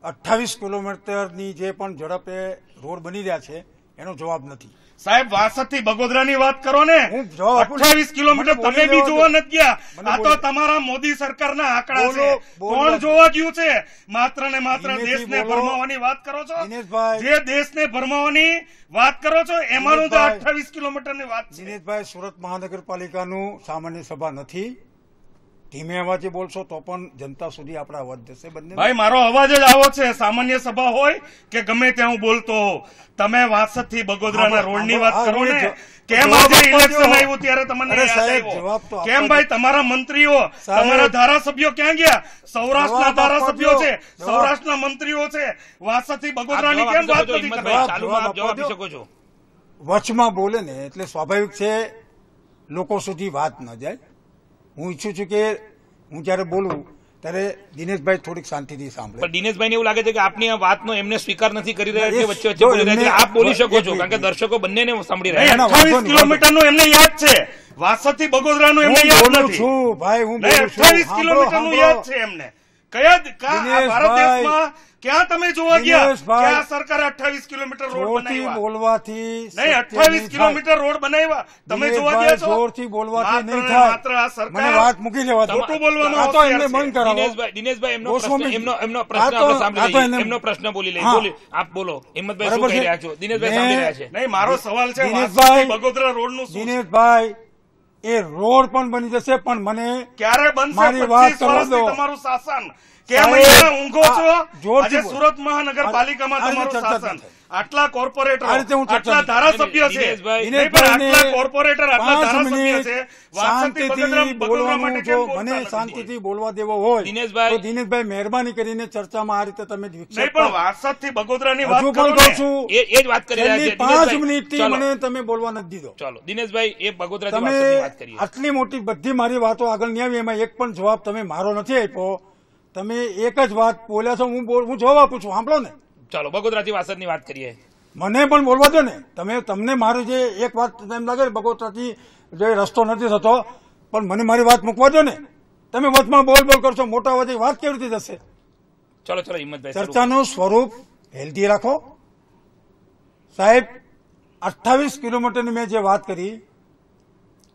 28 કિલોમીટરની જે પણ ઝડપે રોડ બની રહ્યા છે એનો જવાબ નથી. સાહેબ વાસદથી બગોદરાની વાત કરો ને. હું જવાબ આપું. 28 કિલોમીટર મને તમે બોલી બી લેવા જોવા દો. નથી ગયા. મને આ તો બોલી. તમારા મોદી સરકારના આંકડા બોલો, છે. બોલો. કોણ જોવા ગયું છે? માત્ર ને માત્ર દિનેશજી દેશને બોલો. ભરમાવાની વાત કરો છો. દિનેશભાઈ. જે દેશને ભરમાવાની વાત કરો છો એમાંનું તો દિનેશભાઈ. 28 કિલોમીટરની વાત છે. દિનેશભાઈ, સુરત મહાનગરપાલિકાનું સામાન્ય સભા નથી. ધીમે અવાજે બોલશો તો પણ જનતા સુધી આપણા અવાજ જશે. બંને ભાઈ મારો અવાજ જ આવો છે. સામાન્ય સભા હોય કે ગમે ત્યાં હું બોલતો હોઉં. તમે વાસદથી બગોદરાના રોડની વાત કરો ને. કેમ આજે ઇલેક્શન આવ્યું ત્યારે તમને અરે યાદ સાહેબ, આવ્યો? જવાબ તો આપો કેમ જ. ભાઈ તમારા મંત્રીઓ, સાહેબ, તમારા ધારાસભ્યો ક્યાં ગયા? સૌરાષ્ટ્રના જવાબ આપો ધારાસભ્યો દો. છે, જવાબ. સૌરાષ્ટ્રના મંત્રીઓ છે. વાસદથી બગોદરાની કેમ વાત નથી કરતા? ચાલુમાં આપ જવાબ આપી શકો છો. વચમાં બોલે ને એટલે સ્વાભાવિક છે લોકો સુધી વાત ન જાય. હું ઈચ્છું છું કે હું જયારે બોલું ત્યારે દિનેશભાઈ થોડીક શાંતિથી સાંભળે. પણ દિનેશભાઈને એવું લાગે છે કે આપની આ વાતનો એમને સ્વીકાર નથી કરી રહ્યા એટલે એ વચ્ચે વચ્ચે જો બોલી રહ્યા છે. એમને- આપ બોલી શકો એક છો કારણ કે મિનિટ. દર્શકો બંનેને સાંભળી નહીં, રહ્યા છે. 28 કિલોમીટરનું એમને યાદ છે. વાસદથી બગોદરાનું એમને હું યાદ બોલું નથી. છું ભાઈ, હું નહીં, બોલું છું. 28 કિલોમીટરનું સાંભળો, યાદ છે એમને. કયા આ દિનેશભાઈ. ભારત દેશમાં ક્યાં તમે જોવા ગયા કે દિનેશભાઈ. આ સરકારે 28 કિલોમીટર રોડ જોરથી બનાવ્યા? બોલવાથી નહીં, સત્ય 28 નહીં કિલોમીટર રોડ બનાવ્યા. તમે જોવા ગયા છો? જોરથી બોલવાથી માત્ર નહીં ને થાય. માત્ર આ સરકાર મને વાત મૂકી લેવા દો. ખોટું બોલવામાં આ તો હોશિયાર એમને છે. મન કરાવો. દિનેશભાઈ એમનો ગોસ્વામી પ્રશ્ન જી. એમનો આ પ્રશ્ન તો- આપણે સાંભળી આ તો લઈએ. એને- એમનો પ્રશ્ન બોલી લઈએ. હા. બોલી આપ બોલો. હિંમતભાઈ શું બરાબર કહી છે. રહ્યા છો? દિનેશભાઈ મેં- સાંભળી રહ્યા છે. નહીં, મારો સવાલ છે દિનેશભાઈ. વાસદથી બગોદરા રોડનું શું છે? દિનેશભાઈ, એ રોડ પણ બની જશે પણ મને ક્યારે બનશે? મારી વાત 25 કરવા વર્ષથી દો. તમારું શાસન કેમ સાહેબ, અહીંયા ઊંઘો છો? જોરથી આજે બોલો. સુરત મહાનગરપાલિકામાં આ રીતે તમારું ચર્ચા શાસન, થાય. આટલા કોર્પોરેટર, આ રીતે હું ચર્ચા આટલા નહીં. ધારાસભ્ય છે, દિનેશભાઈ, નહીં પણ આટલા દિનેશભાઈને કોર્પોરેટર, આટલા 5 ધારાસભ્ય મિનિટ છે, વાસણથી શાંતિથી બગોદરા માટે બોલવાનું કેમ જો બોલતા મને નથી? શાંતિથી બોલવા દેવો હોય દિનેશભાઈ. તો દિનેશભાઈ મહેરબાની કરીને ચર્ચામાં આ રીતે તમે નહીં વિક્ષેપ પણ કરો. વાસદથી બગોદરાની વાત હજુ કરો પણ ને. કહું છું એ જ વાત કરી રહ્યા છે છેલ્લી 5 દિનેશભાઈ. મિનિટથી ચાલો, મને તમે બોલવા નથી દીધો. ચાલો દિનેશભાઈ, એ બગોદરાથી તમે વાસદની વાત કરીએ. આટલી મોટી બધી મારી વાતો આગળ નહીં આવી, એમાં એક પણ જવાબ તમે મારો નથી આપ્યો. તમે એક જ વાત બોલ્યા છો, હું જવાબ આપું છું, સાંભળો ને. ચાલો બગોદરાથી વાસદની વાત કરીએ. મને પણ બોલવા દો ને. તમને મારું જે એક વાત એમ લાગે બગોદરાથી જે રસ્તો નથી થતો, પણ મને મારી વાત મૂકવા દો ને. તમે વચમાં બોલ કરશો, મોટા અવાજે વાત કેવી રીતે જશે? ચલો હિંમતભાઈ, શરૂ કરો. ચર્ચાનું સ્વરૂપ હેલ્ધી રાખો. સાહેબ, 28 કિલોમીટરની મેં જે વાત કરી,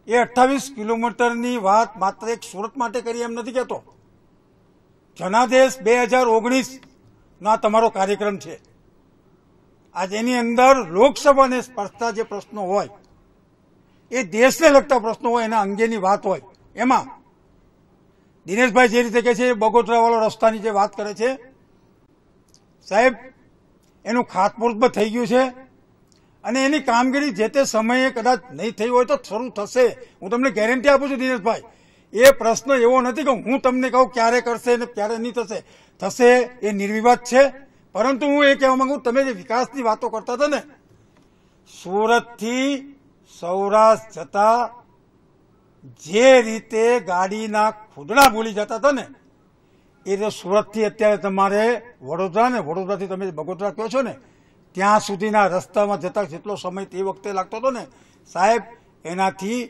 એ 28 કિલોમીટરની વાત માત્ર એક સુરત માટે કરી એમ નથી કહેતો. જનાદેશ 2019 ના તમારો કાર્યક્રમ છે. આજ એની અંદર લોકસભાને સ્પર્શતા જે પ્રશ્નો હોય, એ દેશને લગતા પ્રશ્નો હોય, એના અંગેની વાત હોય. એમાં દિનેશભાઈ જે રીતે કહે છે, બગોદરાવાળો રસ્તાની જે વાત કરે છે, સાહેબ એનું ખાતમુહૂર્ત થઈ ગયું છે અને એની કામગીરી જે તે સમયે કદાચ નહીં થઈ હોય તો શરૂ થશે. હું તમને ગેરંટી આપું છું દિનેશભાઈ. એ પ્રશ્ન એવો નથી કે હું તમને કહું ક્યારે કરશે ને ક્યારે નહીં થશે. થશે એ નિર્વિવાદ છે. પરંતુ હું એ કહેવા માંગુ, તમે જે વિકાસની વાતો કરતા હતા ને, સુરતથી સૌરાષ્ટ્ર જતા જે રીતે ગાડીના ખુદડા ભૂલી જતા હતા ને, એ રીતે સુરતથી અત્યારે તમારે વડોદરા ને વડોદરાથી તમે બગોદરા કહો છો ને, ત્યાં સુધીના રસ્તામાં જતા જેટલો સમય તે વખતે લાગતો હતો ને સાહેબ, એનાથી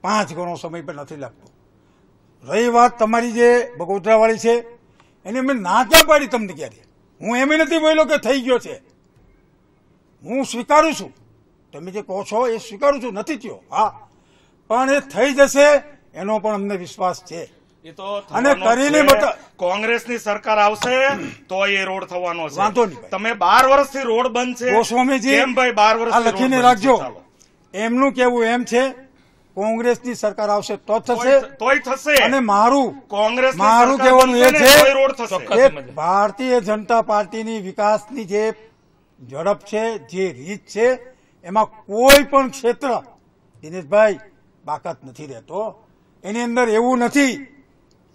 5 ગણો સમય પણ નથી લાગતો. રહી વાત તમારી જે બગોદરાવાળી છે, એની મેં ના ક્યાં પાડી તમને ક્યારે? હું એમ નથી બોલ્યો કે થઈ ગયો છે. હું સ્વીકારું છું, તમે જે કહો છો એ સ્વીકારું છું, નથી થયો. હા, પણ એ થઈ જશે એનો પણ અમને વિશ્વાસ છે. એ તો અને કરીને બતા. કોંગ્રેસની સરકાર આવશે તો એ રોડ થવાનો છે. વાંધો નહીં ભાઈ. તમે 12 વર્ષથી રોડ બંધ છે. ગોસ્વામીજી, કેમ ભાઈ 12 વર્ષથી આ લખીને રોડ બંધ છે? રાખજો. ચાલો. એમનું કેવું એમ છે, કોંગ્રેસની સરકાર આવશે તો જ થશે. તોય થશે. અને મારું કોંગ્રેસની સરકાર કહેવાનું એ બનશે ને છે તોય રોડ થશે. ચોક્કસ. કે ભારતીય જનતા પાર્ટીની વિકાસની જે ઝડપ છે, જે રીત છે, એમાં કોઈ પણ ક્ષેત્ર દિનેશભાઈ બાકાત નથી રહેતો. એની અંદર એવું નથી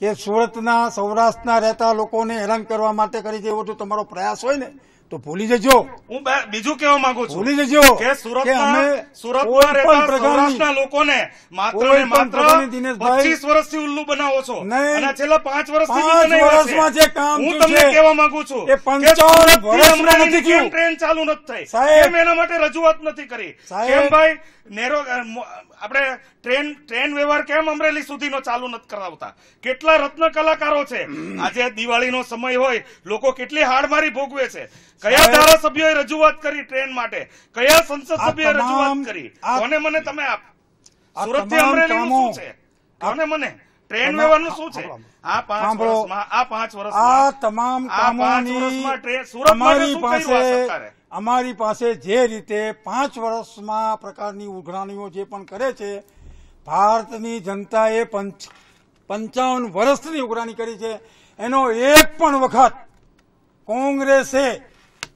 કે સુરતના સૌરાષ્ટ્રના રહેતા લોકોને હેરાન કરવા માટે કરી છે. એવો જો તમારો પ્રયાસ હોય ને તો ભૂલી જજો. હું બીજું કહેવા માંગુ છું ભૂલી જજો કે અમે સુરતમાં કોઈ રહેતા પણ પ્રકારની સૌરાષ્ટ્રના લોકોને માત્ર કોઈ ને પણ માત્ર પ્રકારની દિનેશભાઈ 25 વર્ષથી ઉલ્લુ બનાવો છો. નહીં. અને છેલ્લા 5 વર્ષથી 5 બનાવ્યા વર્ષમાં છે. જે કામ હું થયું તમને છે, કહેવા માંગુ છું એ કે 55 સુરતથી વર્ષમાં અમરેલીની નથી કેમ થયું. ટ્રેન ચાલુ નથી થઈ? સાહેબ. કેમ એના માટે રજૂઆત નથી કરી? સાહેબ. કેમ ભાઈ આપણે ટ્રેન વ્યવહાર કેમ અમરેલી સુધીનો ચાલુ નથી કરાવતા? કેટલા રત્ન કલાકારો છે. આજે દિવાળીનો સમય હોય, લોકો કેટલી હાડમારી ભોગવે છે. કયા ધારાસભ્યોએ રજૂઆત કરી ટ્રેન માટે? કયા સંસદ સભ્યોએ રજૂઆત કરી? કોને મને તમે સુરતથી અમરેલીનું શું છે? કોને મને ટ્રેન વ્યવહારનું શું છે? આ 5 વર્ષમાં આ તમામ કામોની અમારી પાસે જે રીતે 5 વર્ષમાં પ્રકારની ઉઘરાણીઓ જે પણ કરે છે, ભારતની જનતાએ 55 વર્ષની ઉઘરાણી કરી છે. એનો એક પણ વખત કોંગ્રેસે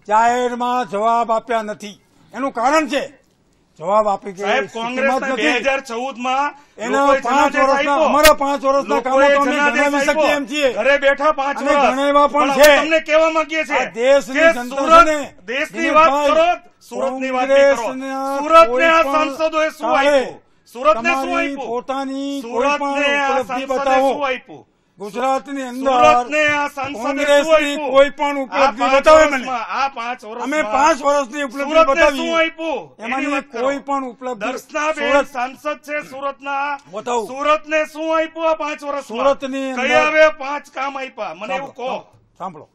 જાહેરમાં જવાબ આપ્યા નથી. એનું કારણ છે, જવાબ આપી કે કોંગ્રેસના 2014માં એના 5 વર્ષના અમારા 5 વર્ષના કામો તો અમે ગણાવી શકીએ એમ છીએ. ઘરે બેઠા 5 અને વર્ષ ગણાવ્યા પણ અમે છે. તમને કહેવા માંગીએ છીએ આ દેશની કે જનતા છે ને, દેશની વાત કરો, સુરતની વાત નહીં કરો. સુરતને આ સાંસદોએ શું આપ્યું? સુરતને શું તમારી આપ્યું? પોતાની કોઈ સુરતને પણ આ ઉપલબ્ધિ સાંસદે બતાવો. શું આપ્યું? ગુજરાતની અંદર સુરતને આ સાંસદે શું કોંગ્રેસની આપ્યું? કોઈ પણ ઉપલબ્ધિ આ 5 બતાવે મને. વર્ષમાં, આ 5 વર્ષમાં અમે 5 વર્ષની ઉપલબ્ધિ સુરતને બતાવી. શું આપ્યું? એની એમાંની વાત કરો. કોઈ પણ ઉપલબ્ધિ દર્શનાબેન સુરત સાંસદ છે સુરતના. બતાવું. સુરતને શું આપ્યું આ 5 વર્ષમાં? સુરતની અંદર- કયા હવે 5 કામ આપ્યા? મને એવું કહો. સાંભળો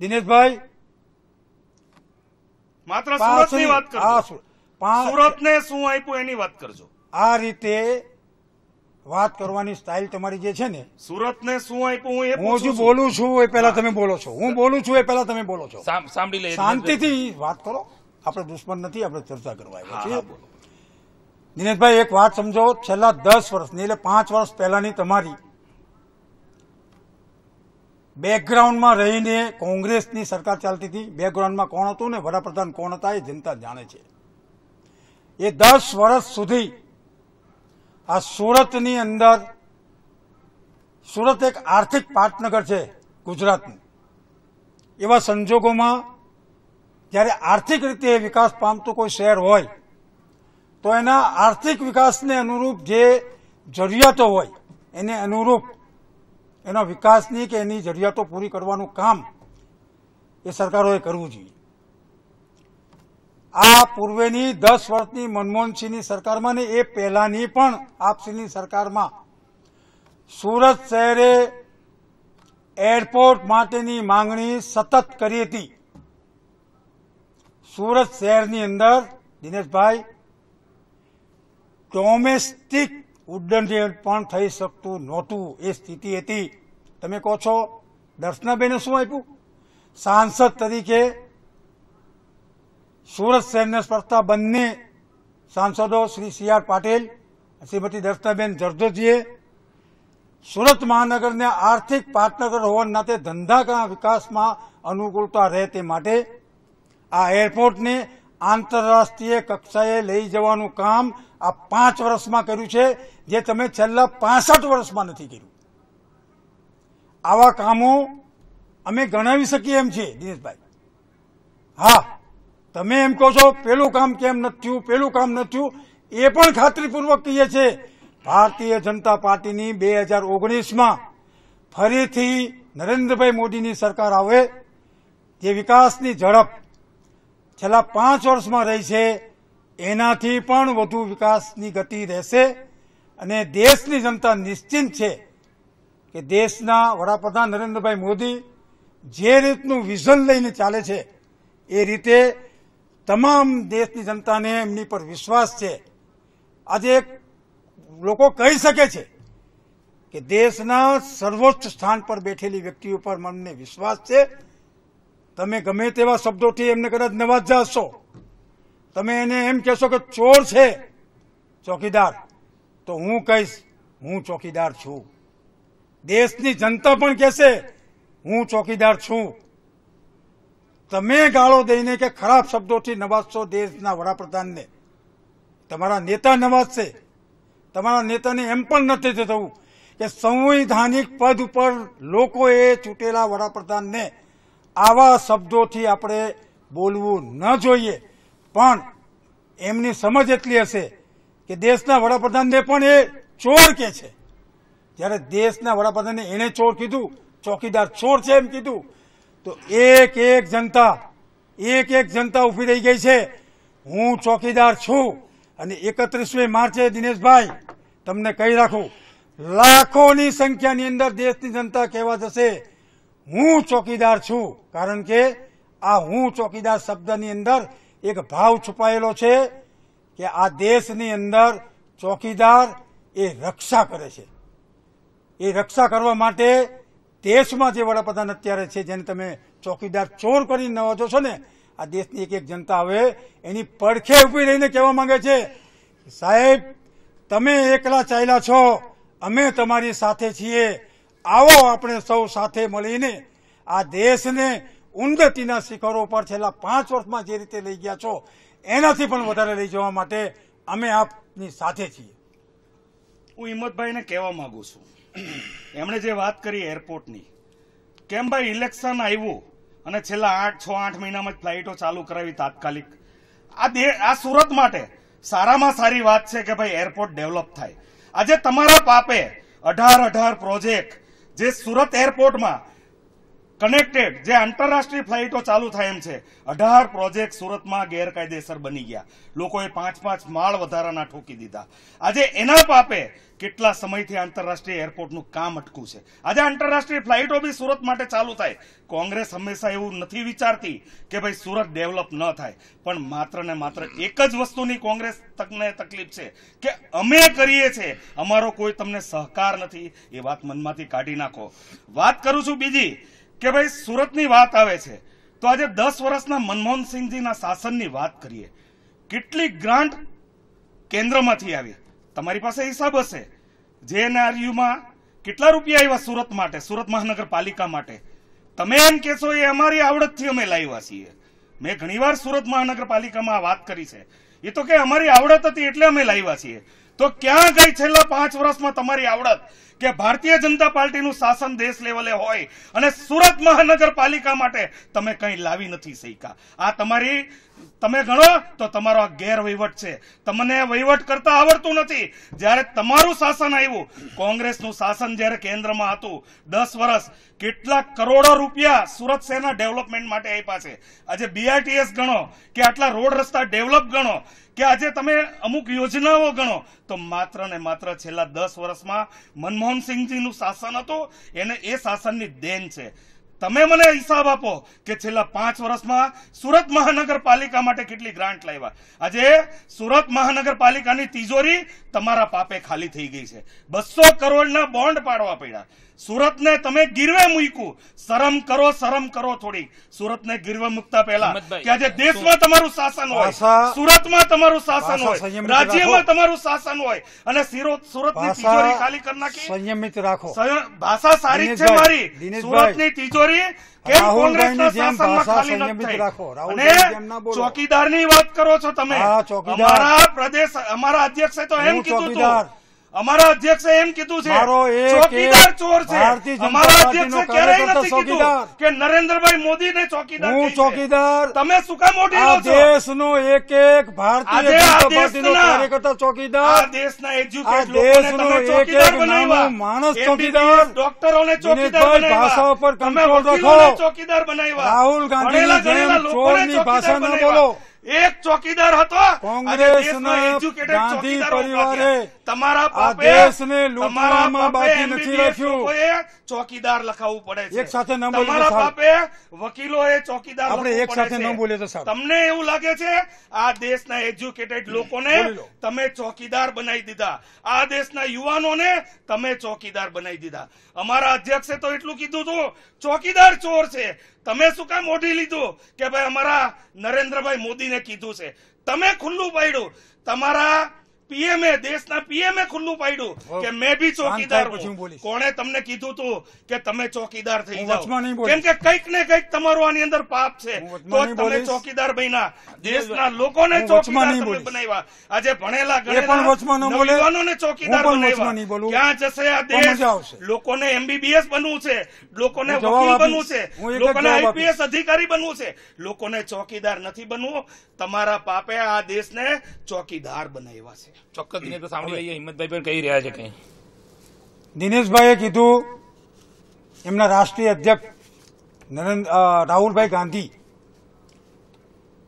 દિનેશભાઈ, માત્ર સુરતની વાત કરજો. પાંચ- સુરતને શું આપ્યું એની વાત કરજો. આ રીતે વાત કરવાની સ્ટાઇલ તમારી જે છે ને, સુરતને શું આપ્યું હું એ હું પૂછું જે છું. બોલું છું એ પહેલા તમે બોલો છો, હું બોલું છું એ પહેલા તમે બોલો છો. સાંભળી લઈએ શાંતિથી વાત કરો. આપણે દુશ્મન નથી, આપણે ચર્ચા કરવા આવ્યા હા, છીએ. હા, બોલો. દિનેશભાઈ, એક વાત સમજો, છેલ્લા 10 વર્ષની એટલે 5 વર્ષ પહેલાની તમારી બેકગ્રાઉન્ડમાં રહીને કોંગ્રેસની સરકાર ચાલતી હતી. બેકગ્રાઉન્ડમાં કોણ હતું ને વડાપ્રધાન કોણ હતા એ જનતા જાણે છે. એ 10 વર્ષ સુધી આ સુરતની અંદર, સુરત એક આર્થિક પાટનગર છે ગુજરાતનું, એવા સંજોગોમાં જ્યારે આર્થિક રીતે વિકાસ પામતું કોઈ શહેર હોય તો એના આર્થિક વિકાસને અનુરૂપ જે જરૂરિયાતો હોય એને અનુરૂપ એના વિકાસની કે એની જરૂરિયાતો પૂરી કરવાનું કામ એ સરકારોએ કરવું જોઈએ. આ પૂર્વેની 10 વર્ષની મનમોહનસિંહની સરકારમાં ને એ પહેલાની પણ આપસીની સરકારમાં સુરત શહેરે એરપોર્ટ માટેની માંગણી સતત કરી હતી. સુરત શહેરની અંદર દિનેશભાઈ ડોમેસ્ટિક ઉડ્ડયન પણ થઈ શકતું નહોતું, એ સ્થિતિ હતી. તમે કહો છો દર્શનાબેને શું આપ્યું? સાંસદ તરીકે સુરત શહેરને સ્પર્શતા બંને સાંસદો શ્રી CR પાટીલ, શ્રીમતી દર્શનાબેન જરદોજીએ સુરત મહાનગરને આર્થિક પાટનગર હોવાના નાતે ધંધા વિકાસમાં અનુકૂળતા રહે તે માટે આ એરપોર્ટને આંતરરાષ્ટ્રીય કક્ષાએ લઈ જવાનું કામ આ 5 વર્ષમાં કર્યું છે, જે તમે છેલ્લા 65 વર્ષમાં નથી કર્યું. આવા કામો અમે ગણાવી શકીએ એમ છે દિનેશભાઈ. હા, તમે એમ કહો છો પેલું કામ કેમ નથી થયું, પેલું કામ નથી થયું, એ પણ ખાતરીપૂર્વક કહીએ છે. ભારતીય જનતા પાર્ટીની 2019માં ફરીથી નરેન્દ્રભાઈ મોદીની સરકાર આવે, જે વિકાસની ઝડપ છેલ્લા 5 વર્ષમાં રહી છે એનાથી પણ વધુ વિકાસની ગતિ રહેશે. અને દેશની જનતા નિશ્ચિંત છે કે દેશના વડાપ્રધાન નરેન્દ્રભાઈ મોદી જે રીતનું વિઝન લઈને ચાલે છે એ રીતે તમામ દેશની જનતાને એમની પર વિશ્વાસ છે. આજે લોકો કહી શકે છે કે દેશના સર્વોચ્ચ સ્થાન પર બેઠેલી વ્યક્તિઓ પર મને વિશ્વાસ છે. તમે ગમે તેવા શબ્દોથી એમને કદાચ નવાજા હશો, તમે એને એમ કહેશો કે ચોર છે ચોકીદાર, તો હું કહીશ હું ચોકીદાર છું. દેશની જનતા પણ કહેશે હું ચોકીદાર છું. તમે ગાળો દઈને કે ખરાબ શબ્દોથી નવાજશો દેશના વડાપ્રધાનને, તમારા નેતા નવાજશે. તમારા નેતાને એમ પણ નથી થતું કે સંવૈધાનિક પદ ઉપર લોકોએ ચૂંટેલા વડાપ્રધાનને આવા શબ્દોથી આપણે બોલવું ન જોઈએ. પણ એમની સમજ એટલી હશે કે દેશના વડાપ્રધાનને પણ એ ચોર કે છે. જ્યારે દેશના વડાપ્રધાનને એને ચોર કીધું, ચોકીદાર ચોર છે એમ કીધું, તો એક એક જનતા ઉભી રહી ગઈ છે હું ચોકીદાર છું. અને 31મી માર્ચે દિનેશભાઈ તમને કહી રાખું, લાખોની સંખ્યાની અંદર દેશની જનતા કહેવા જશે હું ચોકીદાર છું. કારણ કે આ હું ચોકીદાર શબ્દની અંદર એક ભાવ છુપાયેલો છે કે આ દેશની અંદર ચોકીદાર એ રક્ષા કરે છે. એ રક્ષા કરવા માટે દેશમાં જે વડાપ્રધાન અત્યારે છે, જેને તમે ચોકીદાર ચોર કરીને નવાજો છો ને, આ દેશની એક જનતા હવે એની પડખે ઉભી રહીને કહેવા માંગે છે સાહેબ તમે એકલા ચાલ્યા છો, અમે તમારી સાથે છીએ. આવો આપણે સૌ સાથે મળીને આ દેશને ઉન્નતિના શિખરો પર છેલ્લા 5 વર્ષમાં જે રીતે લઈ ગયા છો એનાથી પણ વધારે લઈ જવા માટે અમે આપની સાથે છીએ. હું હિંમતભાઈને કહેવા માંગુ છું, એમણે જે વાત કરી એરપોર્ટની, કેમ ભાઈ ઇલેક્શન આવ્યું અને છેલ્લા 6-8 મહિનામાં જ ફ્લાઇટો ચાલુ કરાવી તાત્કાલિક. આ સુરત માટે સારામાં સારી વાત છે કે ભાઈ એરપોર્ટ ડેવલપ થાય. આજે તમારા પાપે 18 પ્રોજેક્ટ જે સુરત એરપોર્ટમાં કનેક્ટેડ, જે આંતરરાષ્ટ્રીય ફ્લાઇટો ચાલુ થાય એમ છે, 18 પ્રોજેક્ટ સુરતમાં ગેરકાયદેસર બની ગયા. લોકોએ 5-5 માળ વધારાના ઠોકી દીધા. આજે એના પાપે કેટલા સમયથી આંતરરાષ્ટ્રીય એરપોર્ટનું કામ અટકું છે. આજે આંતરરાષ્ટ્રીય ફ્લાઇટો બી સુરત માટે ચાલુ થાય. કોંગ્રેસ હંમેશા એવું નથી વિચારતી કે ભાઈ સુરત ડેવલપ ન થાય, પણ માત્ર ને માત્ર એક જ વસ્તુની કોંગ્રેસ તકને તકલીફ છે કે અમે કરીએ છીએ, અમારો કોઈ તમને સહકાર નથી. એ વાત મનમાંથી કાઢી નાખો. વાત કરું છું બીજી કે ભાઈ સુરતની વાત આવે છે તો આજે 10 વર્ષના મનમોહનસિંહજીના શાસનની વાત કરીએ. કેટલી ગ્રાન્ટ કેન્દ્રમાંથી આવી, તમારી પાસે હિસાબ હશે. JNRUમાં કેટલા રૂપિયા આવ્યા સુરત માટે, સુરત મહાનગરપાલિકા માટે? તમે એમ કહેશો એ અમારી આવડતથી અમે લાવ્યા છીએ. મેં ઘણીવાર સુરત મહાનગરપાલિકામાં આ વાત કરી છે. એ તો કે અમારી આવડત હતી એટલે અમે લાવ્યા છીએ. તો ક્યાં ગઈ છેલ્લા 5 વર્ષમાં તમારી આવડત કે ભારતીય જનતા પાર્ટીનું શાસન દેશ લેવલે હોય અને સુરત મહાનગરપાલિકા માટે તમે કંઈ લાવી નથી શક્યા? આ તમારી, તમે ગણો તો તમારો આ ગેરવહીવટ છે. તમને વહીવટ કરતા આવડતું નથી. જ્યારે તમારું શાસન આવ્યું, કોંગ્રેસનું શાસન જ્યારે કેન્દ્રમાં હતું 10 વર્ષ, કેટલા કરોડો રૂપિયા સુરત શહેરના ડેવલપમેન્ટ માટે આપ્યા છે. આજે BRTS ગણો કે આટલા રોડ રસ્તા ડેવલપ ગણો કે આજે તમે અમુક યોજનાઓ ગણો તો માત્ર ને માત્ર છેલ્લા 10 વર્ષમાં મનમોહનસિંહજીનું શાસન હતું, એને એ શાસનની દેન છે. તમે મને હિસાબ આપો કે છેલ્લા 5 વર્ષમાં સુરત મહાનગરપાલિકા માટે કેટલી ગ્રાન્ટ લાવ્યા? આજે સુરત મહાનગરપાલિકાની તિજોરી તમારા પાપે ખાલી થઈ ગઈ છે. 200 કરોડના બોન્ડ પાડવા પડ્યા. સુરતને તમે ગીરવે મૂક્યું. શરમ કરો થોડી. સુરતને ગીરવે મૂકતા પહેલા કે આજે દેશમાં તમારું શાસન હોય, સુરતમાં તમારું શાસન હોય, રાજ્યમાં તમારું શાસન હોય અને સુરતની તિજોરી ખાલી કરી નાખી. સંયમિત રાખો. ભાષા સારી છે મારી. સુરતની તિજોરી કેમ કોંગ્રેસના શાસનમાં ખાલી નથી થઈ? અને ચોકીદારની વાત કરો છો તમે. અમારા પ્રદેશ, અમારા અધ્યક્ષે તો એમ કીધું હતું, અમારા અધ્યક્ષે એમ કીધું છે ચોકીદાર ચોર છે. અમારા અધ્યક્ષે ક્યારેય નથી કીધું કે નરેન્દ્રભાઈ મોદીને ચોકીદાર. હું ચોકીદાર. તમે શું કામ ઓઢી લો છો? દેશનો એક ભારતીય જનતા પાર્ટીનો કાર્યકર્તા ચોકીદાર. દેશના એજ્યુકેટ લોકોને તમે ચોકીદાર બનાવ્યા. માણસ ચોકીદાર. ડોક્ટરોને ચોકીદાર બનાવ્યા. ભાષા ઉપર કંટ્રોલ રાખો. ચોકીદાર બનાવ્યા. રાહુલ ગાંધીની જેમ ચોરની ભાષા ન બોલો. એક ચોકીદાર હતો. કોંગ્રેસના ગાંધી પરિવારે તમારા પાપે દેશને લૂંટવામાં બાકી નથી રાખ્યું. ચોકીદાર લખાવવું પડે છે. એક સાથે ન બોલીએ તમારા પાપે વકીલોએ ચોકીદાર. આપણે એક સાથે ન બોલીએ તો સારું. તમને એવું લાગે છે આ દેશના એજ્યુકેટેડ લોકોને તમે ચોકીદાર બનાવી દીધા. આ દેશના યુવાનોને તમે ચોકીદાર બનાવી દીધા. અમારા અધ્યક્ષે તો એટલું કીધું હતું ચોકીદાર ચોર છે. તમે શું કામ ઓઢી લીધું કે ભાઈ અમારા નરેન્દ્રભાઈ મોદીને કીધું છે? તમે ખુલ્લું પાડ્યું. તમારા પીએમએ, દેશના પીએમએ ખુલ્લું પાડ્યું કે મેં બી ચોકીદાર હું. કોણે તમને કીધું તું કે તમે ચોકીદાર થઈ જાઓ? કેમ કે કંઈક ને કંઈક તમારું આની અંદર પાપ છે. તો તમે ચોકીદાર બન્યા. દેશના લોકોને ચોકીદાર તમે બનાવ્યા. આજે ભણેલા ગણેલા યુવાનોને ચોકીદાર બનાવ્યા. ક્યાં જશે આ દેશ? લોકોને MBBS બનવું છે, લોકોને વકીલ બનવું છે, લોકોને IPS અધિકારી બનવું છે, લોકોને ચોકીદાર નથી બનવું. તમારા પાપે આ દેશને ચોકીદાર બનાવ્યા છે. ચોક્કસ દિનેશ સાંભળી લઈએ હિંમતભાઈ પણ કહી રહ્યા છે કંઈ. દિનેશભાઈએ કીધું એમના રાષ્ટ્રીય અધ્યક્ષ રાહુલભાઈ ગાંધી,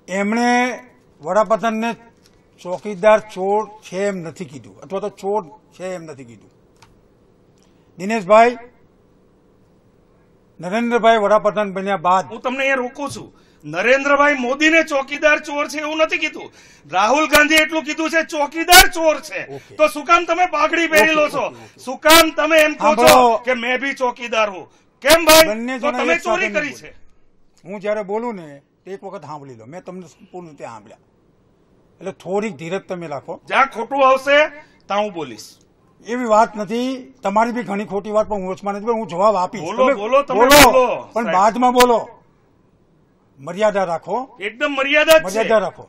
એમણે વડાપ્રધાનને ચોકીદાર ચોર છે એમ નથી કીધું, અથવા તો ચોર છે એમ નથી કીધું. દિનેશભાઈ, નરેન્દ્રભાઈ વડાપ્રધાન બન્યા બાદ હું તમને એ રોકું છું. નરેન્દ્રભાઈ મોદીને ચોકીદાર ચોર છે એવું નથી કીધું. રાહુલ ગાંધી એટલું કીધું છે ચોકીદાર ચોર છે. તો શું કામ તમે પાઘડી પહેરી લો છો? શું કામ તમે એમ કહો છો કે મેં બી ચોકીદાર હું? કેમ ભાઈ? તો તમે ચોરી કરી છે. હું જયારે બોલું ને એક વખત સાંભળી લો. મેં તમને સંપૂર્ણ રીતે સાંભળ્યા. એટલે થોડીક ધીરજ તમે રાખો. જ્યાં ખોટું આવશે ત્યાં હું બોલીશ. એવી વાત નથી. તમારી બી ઘણી ખોટી વાત પણ હું વચમાં નથી. હું જવાબ આપીશ. બોલો પણ બાદમાં બોલો. મર્યાદા રાખો. એકદમ મર્યાદા રાખો.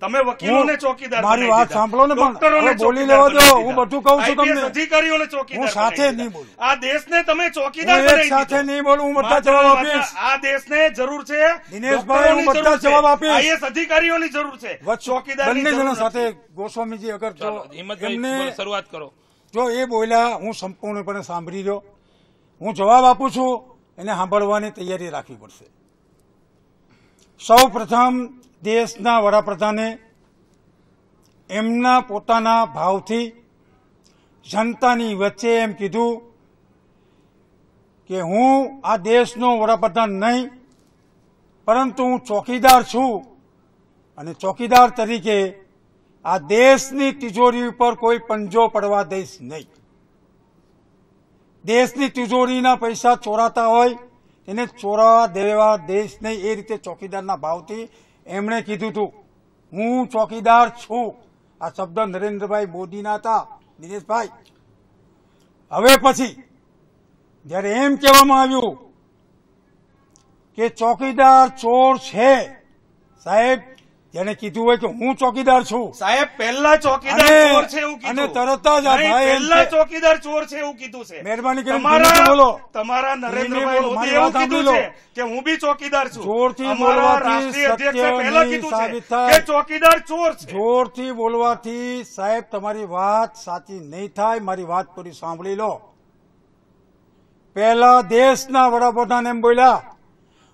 તમે વકીલોને ચોકીદાર, મારી વાત સાંભળો ને, પણ બોલી લેવા દો. હું બધું કહું છું તમને. અધિકારીઓને ચોકીદાર. હું સાથે નહીં બોલું. આ દેશને તમે ચોકીદાર બનાવી દીધો. સાથે નહીં બોલું. હું બધા જવાબ આપીશ. આ દેશને જરૂર છે દિનેશભાઈ, હું બધા જવાબ આપીશ. IAS અધિકારીઓની જરૂર છે. ચોકીદારની બંને જણા સાથે. ગોસ્વામીજી અગર હિંમતભાઈ શરૂઆત કરો. જો એ બોલ્યા, હું સંપૂર્ણપણે સાંભળી રહ્યો. હું જવાબ આપું છું, એને સાંભળવાની તૈયારી રાખવી પડશે. સૌ પ્રથમ દેશના વડાપ્રધાને એમના પોતાના ભાવથી જનતાની વચ્ચે એમ કીધું કે હું આ દેશનો વડાપ્રધાન નહીં, પરંતુ હું ચોકીદાર છું અને ચોકીદાર તરીકે આ દેશની તિજોરી ઉપર કોઈ પંજો પડવા દઈશ નહીં. દેશની તિજોરીના પૈસા ચોરાતા હોય એને ચોરાવા દેવા દેશ નહીં. એ રીતે ચોકીદારના ભાવથી એમણે કીધું હતું હું ચોકીદાર છું. આ શબ્દ નરેન્દ્રભાઈ મોદીના હતા. દિનેશભાઈ, હવે પછી જ્યારે એમ કહેવામાં આવ્યું કે ચોકીદાર ચોર છે, સાહેબ જેને કીધું હોય કે હું ચોકીદાર છું, સાહેબ પહેલા ચોકીદાર ચોર છે એવું કીધું, અને તરત જ આ નહીં, ભાઈ પહેલા ચોકીદાર ચોર છે એવું કીધું છે. મહેરબાની કરીને ધીમેથી બોલો. તમારા નરેન્દ્રભાઈ બોલો, મોદી મારી એવું વાત કીધું સાંભળી છે કે હું બી ચોકીદાર છું. જોરથી અમારા બોલવાથી રાષ્ટ્રીય અધ્યક્ષે સત્ય પહેલા નહીં કીધું સાબિત છે થાય. કે ચોકીદાર ચોર છે. જોરથી બોલવાથી સાહેબ તમારી વાત સાચી નહીં થાય. મારી વાત પૂરી સાંભળી લો. પહેલા દેશના વડાપ્રધાન એમ બોલ્યા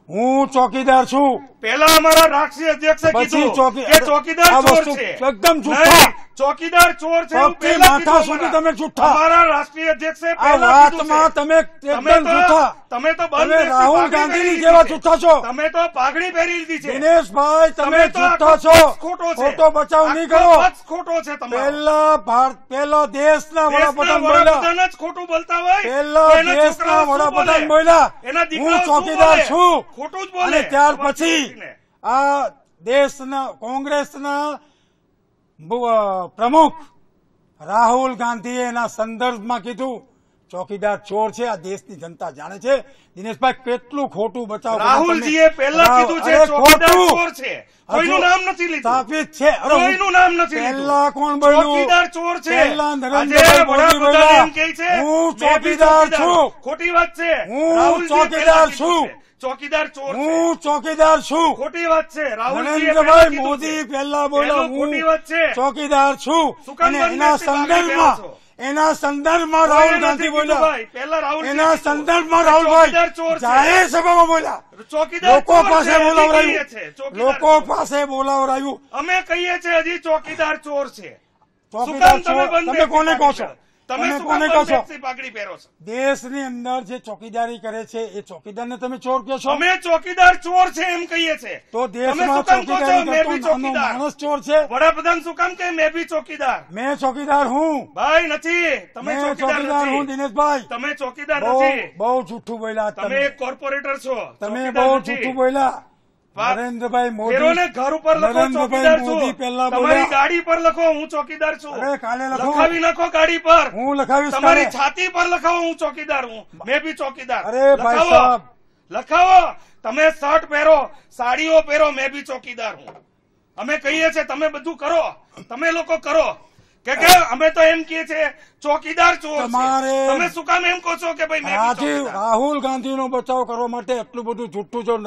હું ચોકીદાર છું. પહેલા અમારા રાષ્ટ્રીય અધ્યક્ષે પછી કીધું કે ચોકીદાર આ ચોર વસ્તુ છે. એકદમ જૂઠા. નહીં, ચોકીદાર ચોર છે એવું પગથી પહેલા માથા કીધું સુધી અમારા. તમે જૂઠા. અમારા રાષ્ટ્રીય અધ્યક્ષે આ પહેલા કીધું વાતમાં છે. તમે એકદમ જૂઠા. તમે તો બંધ તમે દેશની રાહુલ પાઘડી ગાંધીની પહેરી જેવા લીધી જૂઠા છે. છો. તમે તો પાઘડી પહેરી લીધી છે. દિનેશભાઈ તમે તમે તો જૂઠા આખો છો. પક્ષ ખોટો છે. ખોટો બચાવ નહીં આખો કરો. પક્ષ ખોટો છે તમારો. પહેલા દેશના દેશના વડાપ્રધાન બોલ્યા. વડાપ્રધાન જ ખોટું બોલતા હોય પહેલા તો એના દેશના છોકરાઓ શું વડાપ્રધાન બોલે? બોલ્યા એના હું દીકરાઓ શું ચોકીદાર બોલે? છું. ખોટું જ બોલે. અને ત્યાર તમારી પછી દીકરીને. આ દેશના કોંગ્રેસના પ્રમુખ રાહુલ ગાંધીએ એના સંદર્ભમાં કીધું ચોકીદાર ચોર છે. આ દેશની જનતા જાણે છે. દિનેશભાઈ કેટલું ખોટું બચાવ કર્યું રાહુલજીએ તમે. પહેલા કીધું છે અરે ચોકીદાર ખોટું. ચોર છે. કોઈનું હજુ નામ નથી લીધું. સ્થાપિત છે. અરે કોઈનું નામ નથી લીધું. પહેલા કોણ બોલ્યું? ચોકીદાર ચોર છે. પહેલા આજે નરેન્દ્રભાઈ મોદી વડાપ્રધાન બોલ્યા એમ કહે છે હું મેં બી ચોકીદાર છું. ખોટી વાત છે. હું રાહુલજીએ ચોકીદાર પહેલા કીધું છું. છે. ચોકીદાર ચોર છે. હું ચોકીદાર છું. ખોટી વાત છે. રાહુલજીએ પહેલા નરેન્દ્રભાઈ કીધું મોદી છે. પહેલા બોલ્યા પહેલું ખોટી હું વાત છે. ચોકીદાર છું. શું કામ અને બંધ એના દેશની પાઘડી પહેરો છો? સંદર્ભમાં કોઈએ રાહુલ નથી ગાંધી કીધું બોલ્યા. ભાઈ. પહેલા રાહુલજીએ એના કીધું. સંદર્ભમાં કે રાહુલભાઈ ચોકીદાર ચોર છે. જાહેર સભામાં બોલ્યા. ચોકીદાર લોકો ચોર પાસે છે. હજી બોલાવરાયું. કહીએ છે. ચોકીદાર લોકો ચોર. પાસે બોલાવરાયું. અમે કહીએ છીએ હજી ચોકીદાર ચોર છે. શું ચોકીદાર કામ તમે ચોર. બંધ તમે દેશની કોને કહો છો? પાઘડી તમે તમે શું કોને કામ કહો બંધ છો? દેશની પાઘડી પહેરો છો? દેશની અંદર જે ચોકીદારી કરે છે એ ચોકીદારને તમે ચોર કહો છો? અમે ચોકીદાર ચોર છે એમ કહીએ છે. તો તમે દેશમાં શું કામ કહો છો ચોકીદારી મેં કરતો બી નાનો ચોકીદાર? માણસ ચોર છે? વડાપ્રધાન શું કામ કે મેં બી ચોકીદાર? મેં ચોકીદાર હું. ભાઈ નથી. તમે મેં ચોકીદાર ચોકીદાર હું. નથી. દિનેશભાઈ તમે ચોકીદાર બહુ નથી. બહુ જૂઠું બોલ્યા તમે એક કોર્પોરેટર છો. તમે ચોકીદાર બહુ નથી. જૂઠું બોલ્યા. વાત- નરેન્દ્રભાઈ મોદી ફેરોને ઘર ઉપર લખો નરેન્દ્રભાઈ ચોકીદાર મોદી છું. પહેલા તમારી બોલ્યા. ગાડી પર લખો હું ચોકીદાર છું. અરે કાલે લખો. લખાવી નાખો ગાડી પર. હું લખાવીશ તમારી કાલે. છાતી પર લખાવો હું ચોકીદાર હું. મેં બી ચોકીદાર. અરે ભાઈ લખાવો. સાહેબ. લખાવો. તમે શર્ટ પહેરો, સાડીઓ પહેરો, મેં બી ચોકીદાર હું. અમે કહીએ છીએ તમે બધું કરો. તમે લોકો કરો. કે અમે તો એમ કહીએ છીએ ચોકીદાર ચોર છે. તમારે- તમે શું કામ એમ કહો છો કે ભાઈ મેં બી ચોકીદાર? રાહુલ ગાંધીનો બચાવ કરવા માટે એટલું બધું જૂઠું છો